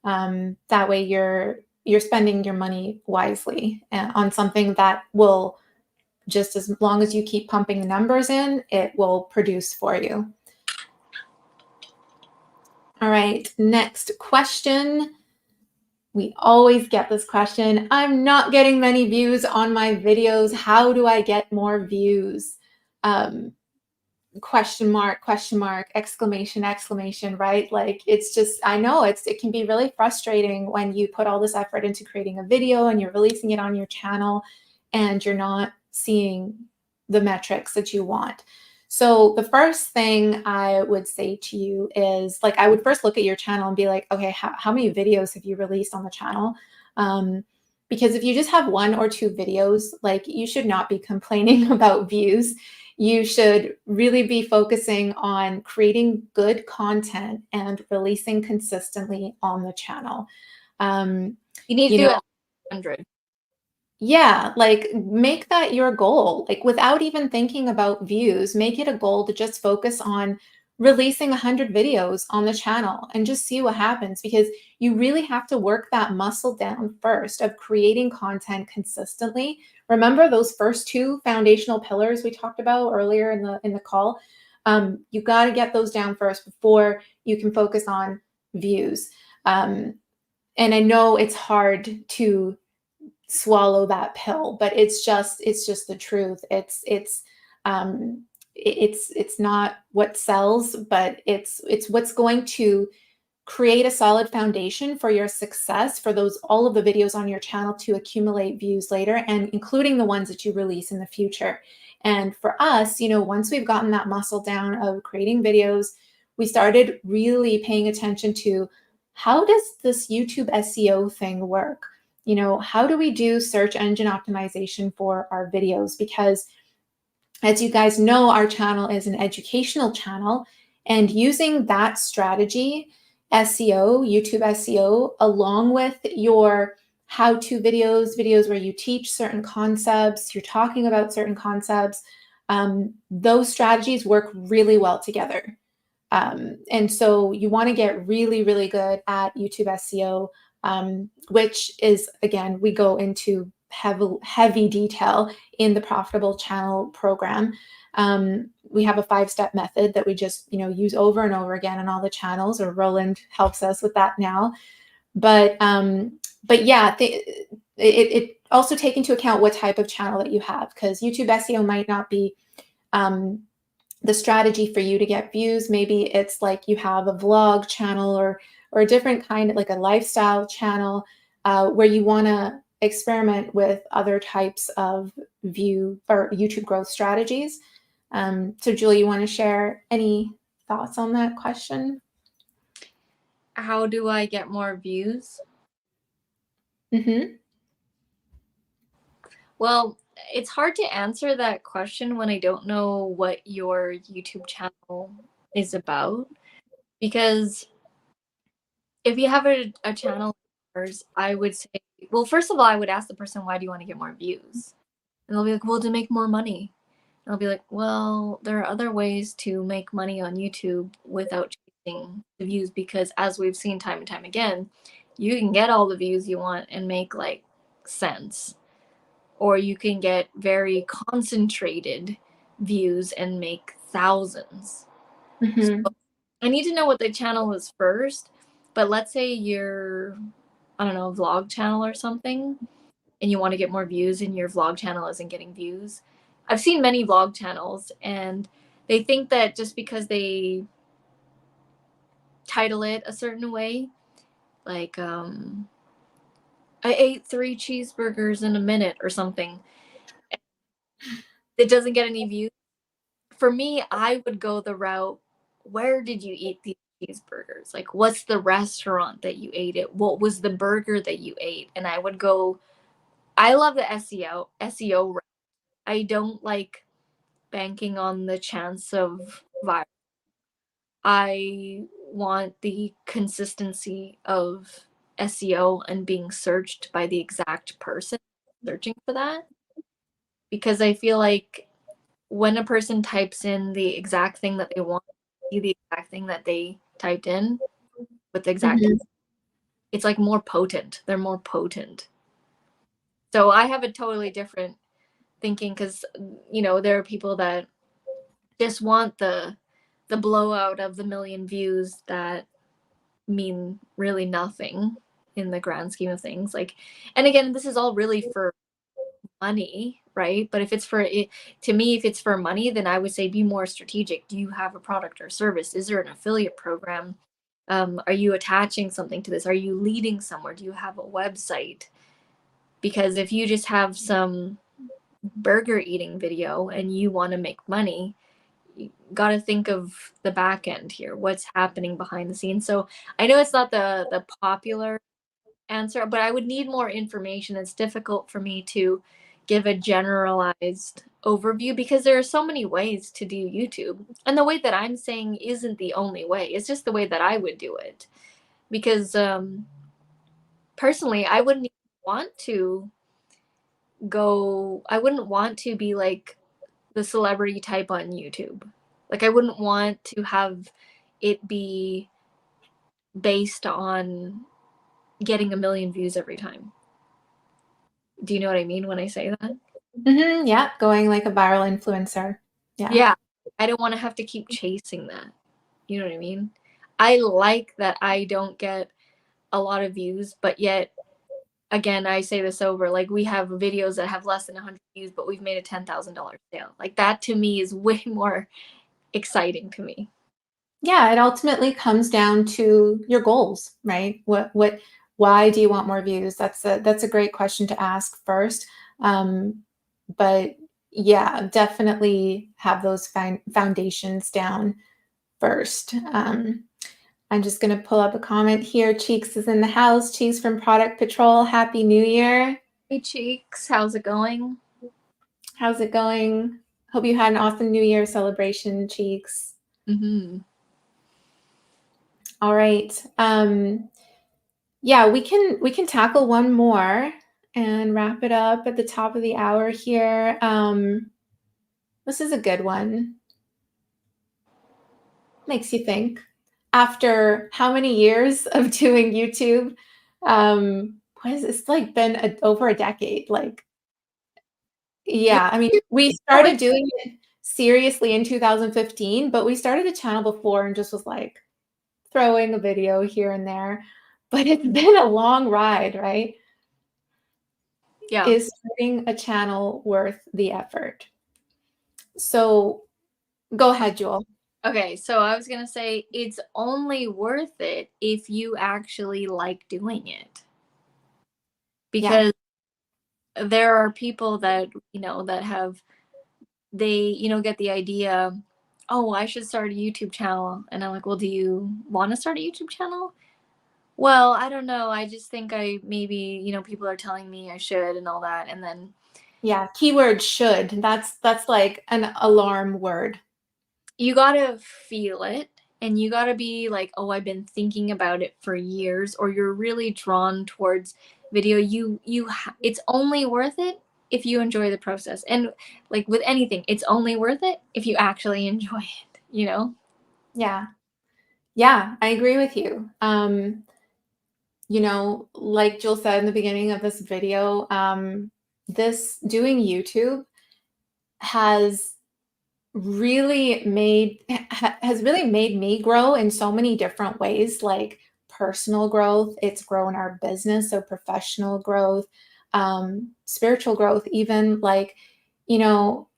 That way you're spending your money wisely on something that will, just as long as you keep pumping the numbers in, it will produce for you. All right, next question. We always get this question. I'm not getting many views on my videos. How do I get more views? Question mark, exclamation, right? Like, it's just, I know it can be really frustrating when you put all this effort into creating a video and you're releasing it on your channel and you're not seeing the metrics that you want. So the first thing I would say to you is, like, I would first look at your channel and be like, okay, how many videos have you released on the channel? Because if you just have 1 or 2 videos, like, you should not be complaining about views. You should really be focusing on creating good content and releasing consistently on the channel. You need to do it 100. Yeah, like, make that your goal. Like, without even thinking about views, make it a goal to just focus on releasing 100 videos on the channel and just see what happens, because you really have to work that muscle down first of creating content consistently. Remember those first 2 foundational pillars we talked about earlier in the call? You got to get those down first before you can focus on views. And I know it's hard to swallow that pill, but it's just the truth. It's not what sells, but it's what's going to create a solid foundation for your success, for all of the videos on your channel to accumulate views later, and including the ones that you release in the future. And for us, once we've gotten that muscle down of creating videos, we started really paying attention to, how does this YouTube SEO thing work? How do we do search engine optimization for our videos? Because, as you guys know, our channel is an educational channel, and using that strategy, SEO, YouTube SEO, along with your how-to videos where you teach certain concepts, you're talking about certain concepts, those strategies work really well together. And so you want to get really, really good at YouTube SEO, which is, again, we go into heavy detail in the Profitable Channel program. We have a 5-step method that we just use over and over again on all the channels, or Roland helps us with that now. But yeah, it also take into account what type of channel that you have, because YouTube SEO might not be the strategy for you to get views. Maybe it's like you have a vlog channel, or a different kind of, like, a lifestyle channel, where you want to experiment with other types of view or YouTube growth strategies. So Julie, you want to share any thoughts on that question? How do I get more views? Mm-hmm. Well, it's hard to answer that question when I don't know what your YouTube channel is about. Because if you have a channel, I would say, well, first of all, I would ask the person, why do you want to get more views? And they'll be like, well, to make more money. And I'll be like, well, there are other ways to make money on YouTube without chasing the views, because as we've seen time and time again, you can get all the views you want and make like cents, or you can get very concentrated views and make thousands. Mm-hmm. So I need to know what the channel is first. But let's say you're, I don't know, a vlog channel or something, and you want to get more views and your vlog channel isn't getting views. I've seen many vlog channels, and they think that just because they title it a certain way, like I ate 3 cheeseburgers in a minute or something, it doesn't get any views. For me, I would go the route, where did you eat these cheeseburgers? Like, what's the restaurant that you ate it? What was the burger that you ate? And I would go, I love the SEO route. I don't like banking on the chance of viral. I want the consistency of SEO and being searched by the exact person searching for that. Because I feel like when a person types in the exact thing that they want, see the exact thing that they typed in with the exact, it's like more potent. They're more potent. So I have a totally different thinking because, there are people that just want the blowout of the million views that mean really nothing in the grand scheme of things. Like, and again, this is all really for money, right? But if it's for it, to me, if it's for money, then I would say be more strategic. Do you have a product or service? Is there an affiliate program? Are you attaching something to this? Are you leading somewhere? Do you have a website? Because if you just have some burger eating video and you want to make money, you got to think of the back end here. What's happening behind the scenes? So I know it's not the popular answer, but I would need more information. It's difficult for me to give a generalized overview because there are so many ways to do YouTube. And the way that I'm saying isn't the only way. It's just the way that I would do it. Because personally, I wouldn't want to I wouldn't want to be like the celebrity type on YouTube. Like I wouldn't want to have it be based on getting a million views every time. Do you know what I mean when I say that? Yeah, going like a viral influencer. Yeah. I don't want to have to keep chasing that. You know what I mean? I like that I don't get a lot of views, but yet, again, I say this over, like we have videos that have less than 100 views, but we've made a $10,000 sale. Like that to me is way more exciting to me. Yeah, it ultimately comes down to your goals, right? Why do you want more views? That's a great question to ask first. But yeah, definitely have those foundations down first. I'm just going to pull up a comment here. Cheeks is in the house. Cheeks from Product Patrol. Happy New Year. Hey, Cheeks, how's it going? How's it going? Hope you had an awesome New Year celebration, Cheeks. Mm-hmm. All right. Yeah, we can tackle one more and wrap it up at the top of the hour here. This is a good one. Makes you think. After how many years of doing YouTube? What is it's like been over a decade. Like, Yeah. yeah, I mean, we started doing it seriously in 2015, but we started the channel before and just was like throwing a video here and there. But it's been a long ride, right? Yeah. Is starting a channel worth the effort? So go ahead, Jewel. Okay, so I was gonna say it's only worth it if you actually like doing it. Yeah. Because there are people that, get the idea, oh, I should start a YouTube channel. And I'm like, well, do you want to start a YouTube channel? Well, I don't know. I just think I maybe, people are telling me I should and all that. And then Yeah. Keyword should. That's like an alarm word. you gotta feel it and you gotta be like, oh, I've been thinking about it for years, or you're really drawn towards video. It's only worth it if you enjoy the process. And like with anything, it's only worth it if you actually enjoy it. Yeah. Yeah, I agree with you. Like Jewel said in the beginning of this video, this doing YouTube has has really made me grow in so many different ways, like personal growth. It's grown our business, so professional growth, spiritual growth, even like, you know,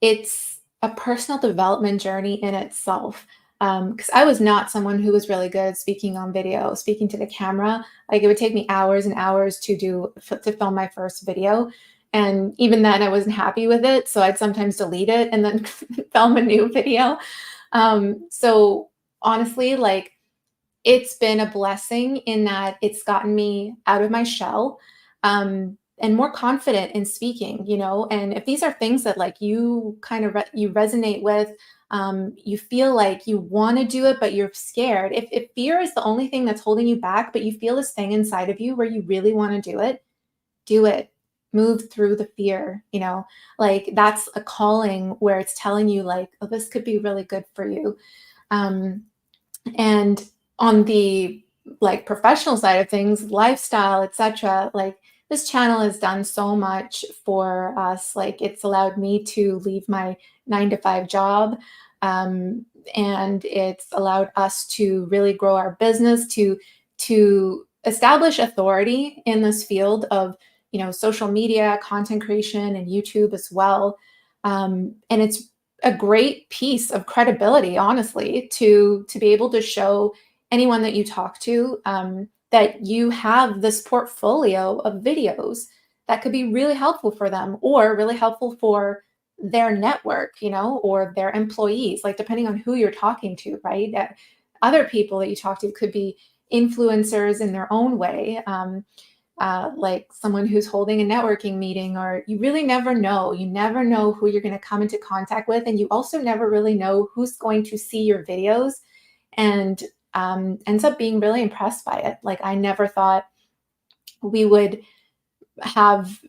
it's a personal development journey in itself. Because I was not someone who was really good at speaking on video, speaking to the camera. Like it would take me hours and hours to film my first video. And even then, I wasn't happy with it. So I'd sometimes delete it and then film a new video. So honestly, like it's been a blessing in that it's gotten me out of my shell, and more confident in speaking, and if these are things that like you kind of you resonate with, you feel like you want to do it but you're scared. If fear is the only thing that's holding you back, but you feel this thing inside of you where you really want to do it, do it. move through the fear, like that's a calling where it's telling you like, oh, this could be really good for you. And on the like professional side of things, lifestyle, etc., like this channel has done so much for us. Like it's allowed me to leave my 9 to 5 job. And it's allowed us to really grow our business, to establish authority in this field of social media, content creation, and YouTube as well. And it's a great piece of credibility, honestly, to be able to show anyone that you talk to that you have this portfolio of videos that could be really helpful for them or really helpful for their network, or their employees, like depending on who you're talking to, right? Other people that you talk to could be influencers in their own way. Like someone who's holding a networking meeting, or you really never know. You never know who you're going to come into contact with. And you also never really know who's going to see your videos and ends up being really impressed by it. Like I never thought we would have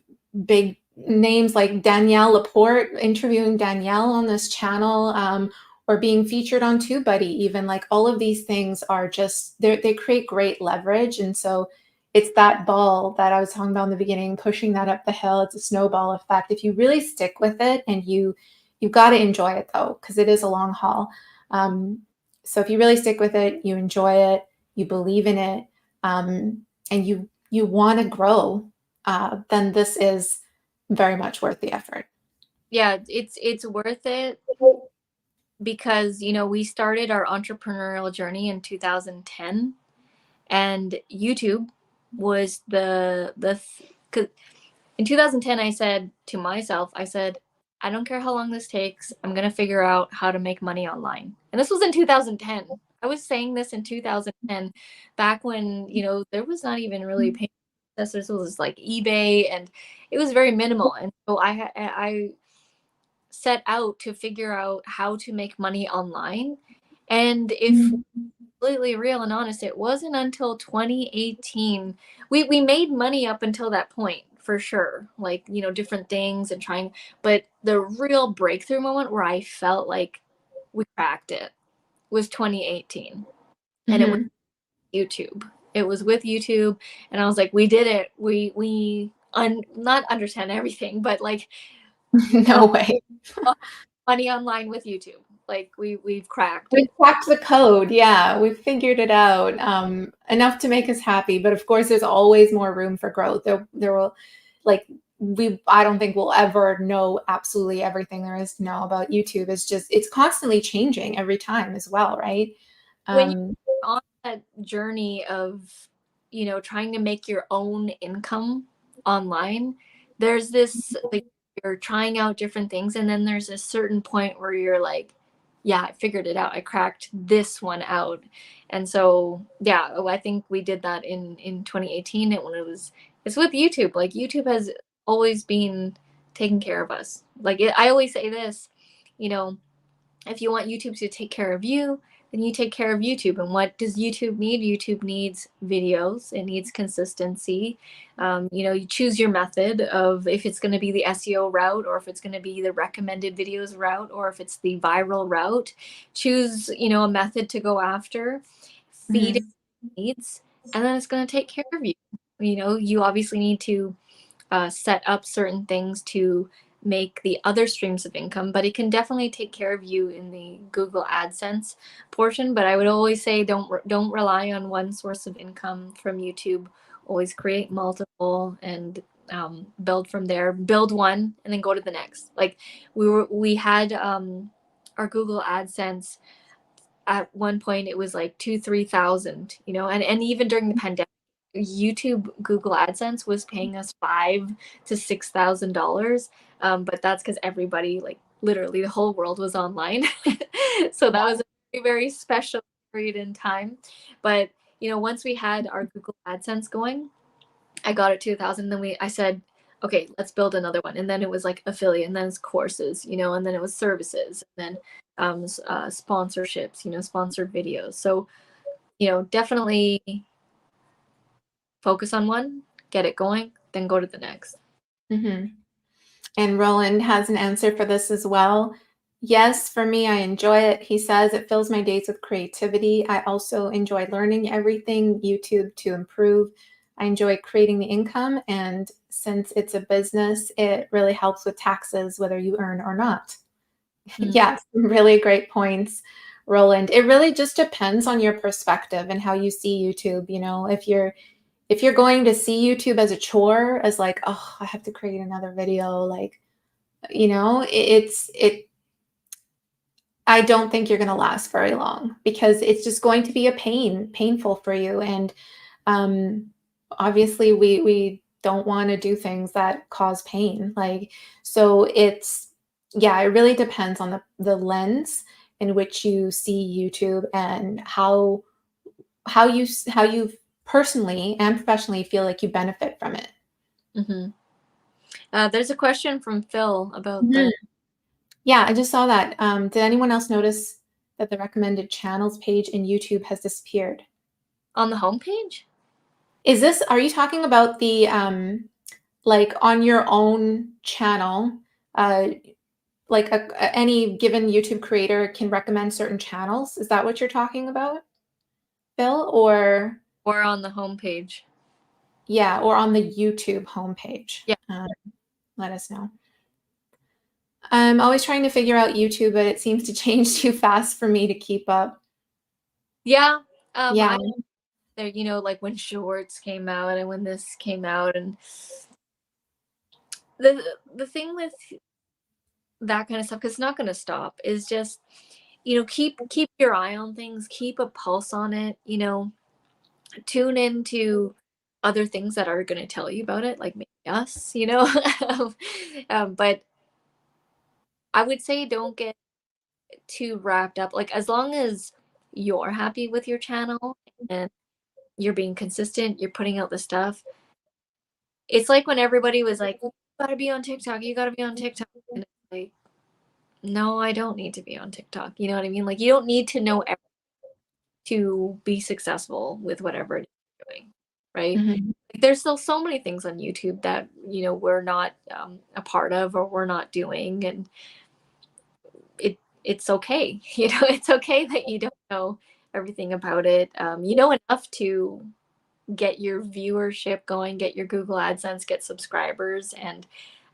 big names like Danielle Laporte, interviewing Danielle on this channel, or being featured on TubeBuddy even. Like all of these things are just, they create great leverage. And so it's that ball that I was talking about in the beginning, pushing that up the hill. It's a snowball effect. If you really stick with it, and you've got to enjoy it though, because it is a long haul. So if you really stick with it, you enjoy it, you believe in it, and you want to grow, then this is very much worth the effort. Yeah, it's worth it because we started our entrepreneurial journey in 2010, and YouTube was cause in 2010 I said to myself, I don't care how long this takes, I'm gonna figure out how to make money online. And this was in 2010. I was saying this in 2010, back when there was not even really payment processors. It was like eBay, and it was very minimal. And so I set out to figure out how to make money online. And if completely real and honest, it wasn't until 2018 we made money up until that point, for sure, like different things and trying, but the real breakthrough moment where I felt like we cracked it was 2018. And it was YouTube. It was with YouTube, and I was like, we did it. Not understand everything, but like No way. money online with YouTube. Like we've cracked We it. cracked the code. Yeah, we figured it out, enough to make us happy. But of course, there's always more room for growth. There will, like, I don't think we'll ever know absolutely everything there is to know about YouTube. It's constantly changing every time as well, right? When you're on that journey of trying to make your own income online, there's this, like, you're trying out different things, and then there's a certain point where you're like, yeah, I figured it out, I cracked this one out. And so yeah, I think we did that in 2018, and when it's with YouTube. Like YouTube has always been taking care of us. Like I always say this, you know if you want YouTube to take care of you, then you take care of YouTube. And what does YouTube need? YouTube needs videos. It needs consistency. You choose your method of if it's going to be the SEO route, or if it's going to be the recommended videos route, or if it's the viral route. Choose, a method to go after, feed it needs, and then it's going to take care of you. You obviously need to set up certain things to make the other streams of income, but it can definitely take care of you in the Google AdSense portion. But I would always say don't rely on one source of income from YouTube. Always create multiple, and build from there. Build one and then go to the next. Like we had our Google AdSense. At one point it was like 2,000-3,000, and even during the pandemic, YouTube Google AdSense was paying us $5,000 to $6,000, but that's because everybody, like literally the whole world, was online. So that was a very, very special period in time. But once we had our Google AdSense going, I got it to 1,000. Then I said, okay, let's build another one. And then it was like affiliate, and then it's courses, and then it was services, and then sponsorships, sponsored videos. So definitely focus on one, get it going, then go to the next. Mhm. And Roland has an answer for this as well. Yes, for me, I enjoy it. He says it fills my days with creativity. I also enjoy learning everything YouTube to improve. I enjoy creating the income. And since it's a business, it really helps with taxes, whether you earn or not. Mm. Yes, really great points, Roland. It really just depends on your perspective and how you see YouTube. You know, if you're going to see YouTube as a chore, as like, oh, I have to create another video, like, you know, it I don't think you're going to last very long because it's just going to be a painful for you. And um, obviously, we don't want to do things that cause pain. Like, so yeah, it really depends on the lens in which you see YouTube and how you personally and professionally feel like you benefit from it. Mm-hmm. There's a question from Phil about Mhm. the Yeah, I just saw that. Did anyone else notice that the recommended channels page in YouTube has disappeared? on the homepage. Are you talking about the like on your own channel, uh, like any given YouTube creator can recommend certain channels? Is that what you're talking about, Phil? Or on the homepage. Yeah, or on the YouTube homepage? Yeah. Let us know. I'm always trying to figure out YouTube, but it seems to change too fast for me to keep up. Yeah. Yeah. I there, you know, like when shorts came out and when this came out, and the thing with that kind of stuff, because it's not going to stop, is just, you know, keep your eye on things, keep a pulse on it, you know, tune into other things that are going to tell you about it, like maybe us, you know. But I would say don't get too wrapped up. Like, as long as you're happy with your channel and you're being consistent, you're putting out the stuff. It's like when everybody was like, you gotta be on TikTok, you gotta be on TikTok. And it's like, no, I don't need to be on TikTok. You know what I mean? Like, you don't need to know everything to be successful with whatever it is you're doing, right? Mhm. Like, there's still so many things on YouTube that, you know, we're not a part of or we're not doing. And it's okay. You know, it's okay that you don't know everything about it. You know enough to get your viewership going, get your Google AdSense, get subscribers, and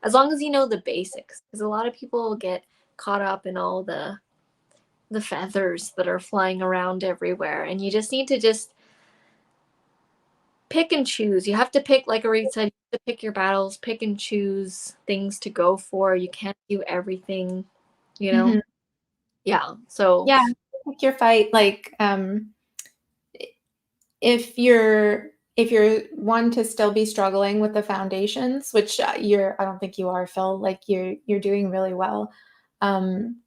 as long as you know the basics, because a lot of people get caught up in all the feathers that are flying around everywhere, and you just need to just pick and choose. You have to pick, like Auret said, you have to pick your battles, pick and choose things to go for. You can't do everything, you know. Mhm. Yeah. So Yeah, pick your fight. Like, if you're one to still be struggling with the foundations, which I don't think you are, Phil. Like you're doing really well. Um,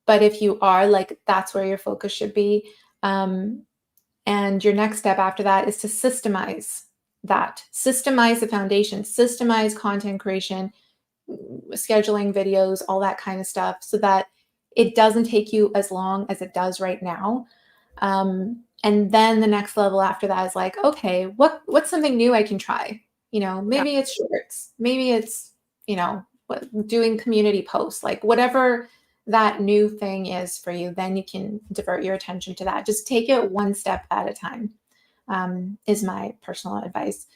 but if you are, like, that's where your focus should be. Um, and your next step after that is to systemize the foundation, systemize content creation, scheduling videos, all that kind of stuff, so that it doesn't take you as long as it does right now. And then the next level after that is like, okay, what's something new I can try? You know, yeah, maybe it's shorts, maybe it's, you know, doing community posts, like whatever that new thing is for you, then you can divert your attention to that. Just take it one step at a time, is my personal advice.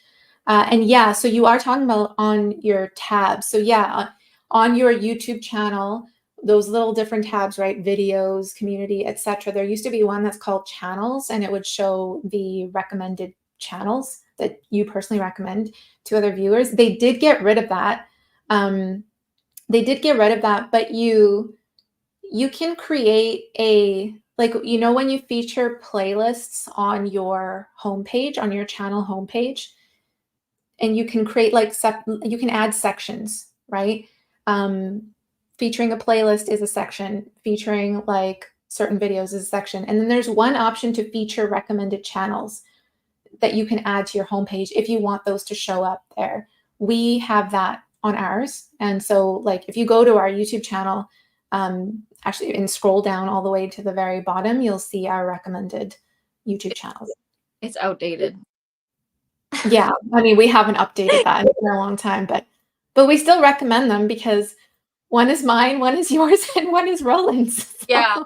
And yeah, so you are talking about on your tabs. So yeah, on your YouTube channel, those little different tabs, right? Videos, community, etc. There used to be one that's called channels, and it would show the recommended channels that you personally recommend to other viewers. They did get rid of that. Um, but you can create a, like, you know, when you feature playlists on your homepage, on your channel homepage, and you can create like you can add sections, right? Um, Featuring a playlist is a section, featuring like certain videos is a section, and then there's one option to feature recommended channels that you can add to your homepage if you want those to show up there. We have that on ours, and so like if you go to our YouTube channel, actually, and scroll down all the way to the very bottom, you'll see our recommended YouTube channels. it's outdated. Yeah, I mean, we haven't updated that in a long time, but But we still recommend them because one is mine, one is yours, and one is Roland's. Yeah.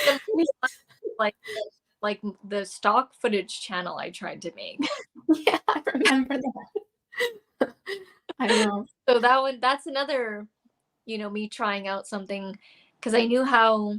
So we Like the stock footage channel I tried to make. yeah, I remember that. I know. So that's another, me trying out something, because I knew how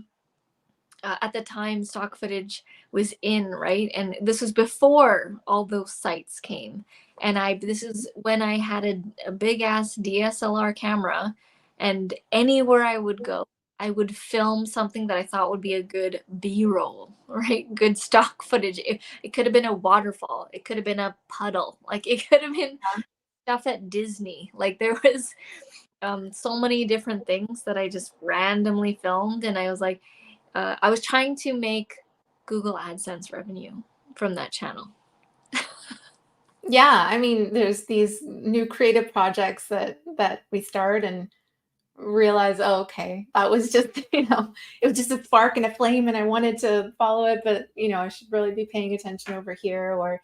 at the time stock footage was in, right? And this was before all those sites came. And this is when I had a big ass DSLR camera, and anywhere I would go, I would film something that I thought would be a good B-roll, right? Good stock footage. It could have been a waterfall. It could have been a puddle. Like it could have been stuff at Disney. Like there was so many different things that I just randomly filmed. And I was like, I was trying to make Google AdSense revenue from that channel. Yeah, I mean, there's these new creative projects that we start and realize, oh, okay, that was just, it was just a spark and a flame and I wanted to follow it, but I should really be paying attention over here, or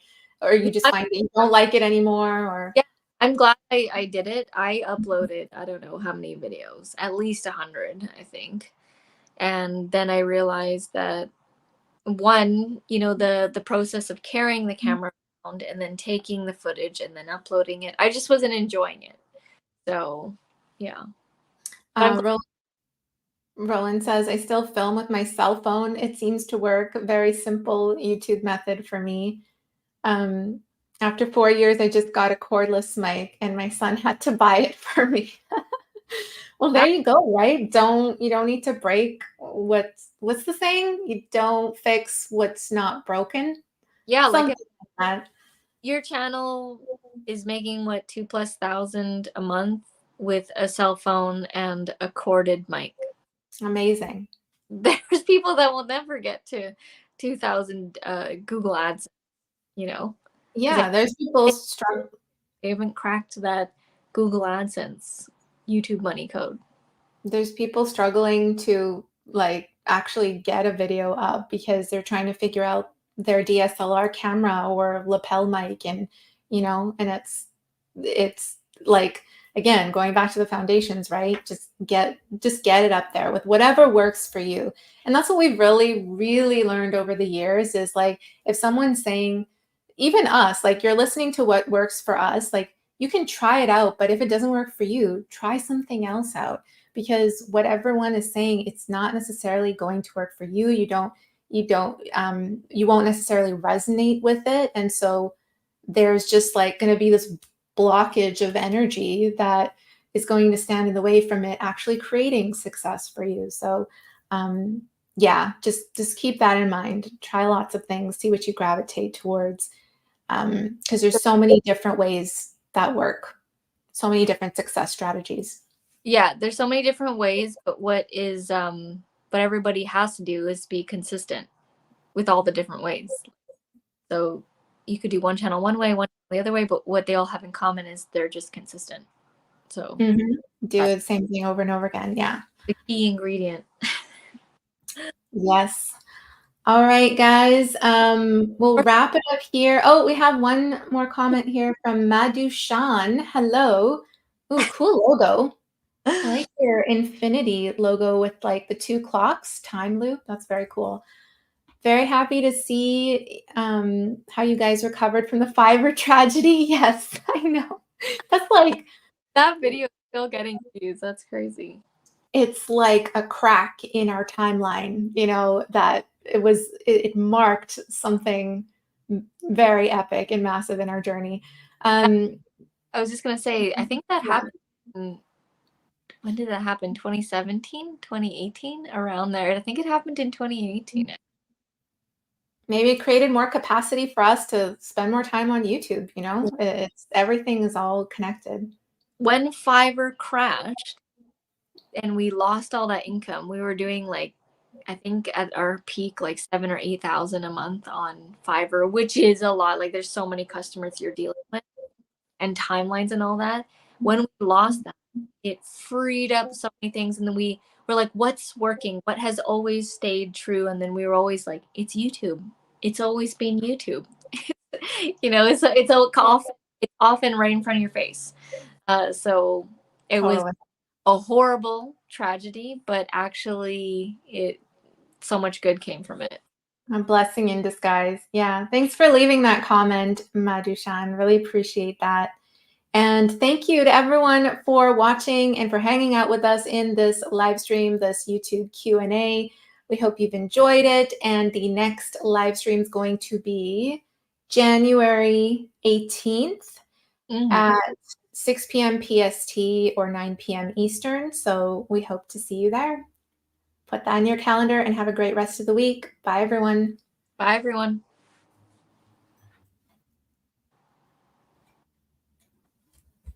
you just find that you don't like it anymore, or Yeah, I'm glad I did it. I uploaded, I don't know how many videos, at least 100, I think. And then I realized that one, the process of carrying the camera around and then taking the footage and then uploading it, I just wasn't enjoying it. So, yeah. But I'm Roland says, I still film with my cell phone. It seems to work. Very simple YouTube method for me. After 4 years, I just got a cordless mic and my son had to buy it for me. Well, there you go, right? You don't need to break what's the saying? You don't fix what's not broken. yeah, like Something like that. your channel is making what, 2,000+ a month with a cell phone and a corded mic. Amazing. There's people that will never get to 2,000 Google ads, because Yeah, there's people struggling. they haven't cracked that Google AdSense YouTube money code. There's people struggling to like actually get a video up because they're trying to figure out their DSLR camera or lapel mic, and and it's like, again, going back to the foundations, right? Just get it up there with whatever works for you. And that's what we've really learned over the years is like, if someone's saying, even us, like, you're listening to what works for us, like, you can try it out, but if it doesn't work for you, try something else out, because what everyone is saying, it's not necessarily going to work for you. You won't necessarily resonate with it. And so there's just like going to be this blockage of energy that is going to stand in the way from it actually creating success for you. So yeah, just keep that in mind. Try lots of things, see what you gravitate towards, because there's so many different ways that work, so many different success strategies. Yeah, there's so many different ways, but what everybody has to do is be consistent with all the different ways. So you could do one channel one way, one the other way, but what they all have in common is they're just consistent. So do the same thing over and over again. Yeah. The key ingredient. Yes. All right, guys. We'll wrap it up here. Oh, we have one more comment here from Madhu Shan. Hello. Ooh, cool logo. I like your infinity logo with like the 2 clocks time loop. That's very cool. Very happy to see how you guys recovered from the Fiverr tragedy. Yes, I know. That's like that video is still getting views. That's crazy. It's like a crack in our timeline, that it marked something very epic and massive in our journey. I was just going to say, I think that happened. When did that happen? 2017, 2018, around there. I think it happened in 2018. Maybe it created more capacity for us to spend more time on YouTube. Everything is all connected. When Fiverr crashed and we lost all that income, we were doing like, I think at our peak, like 7,000 or 8,000 a month on Fiverr, which is a lot. Like there's so many customers you're dealing with and timelines and all that. When we lost that, it freed up so many things. And then we were like, what's working? What has always stayed true? And then we were always like, it's YouTube. It's always been YouTube. It's often right in front of your face. So It was Totally. a horrible tragedy, but actually so much good came from it. A blessing in disguise. Yeah. Thanks for leaving that comment, Madhushan. Really appreciate that. And thank you to everyone for watching and for hanging out with us in this live stream, this YouTube Q&A. We hope you've enjoyed it. And the next live stream is going to be January 18th at 6 p.m. PST or 9 p.m. Eastern. So we hope to see you there. Put that in your calendar and have a great rest of the week. Bye, everyone. Bye, everyone.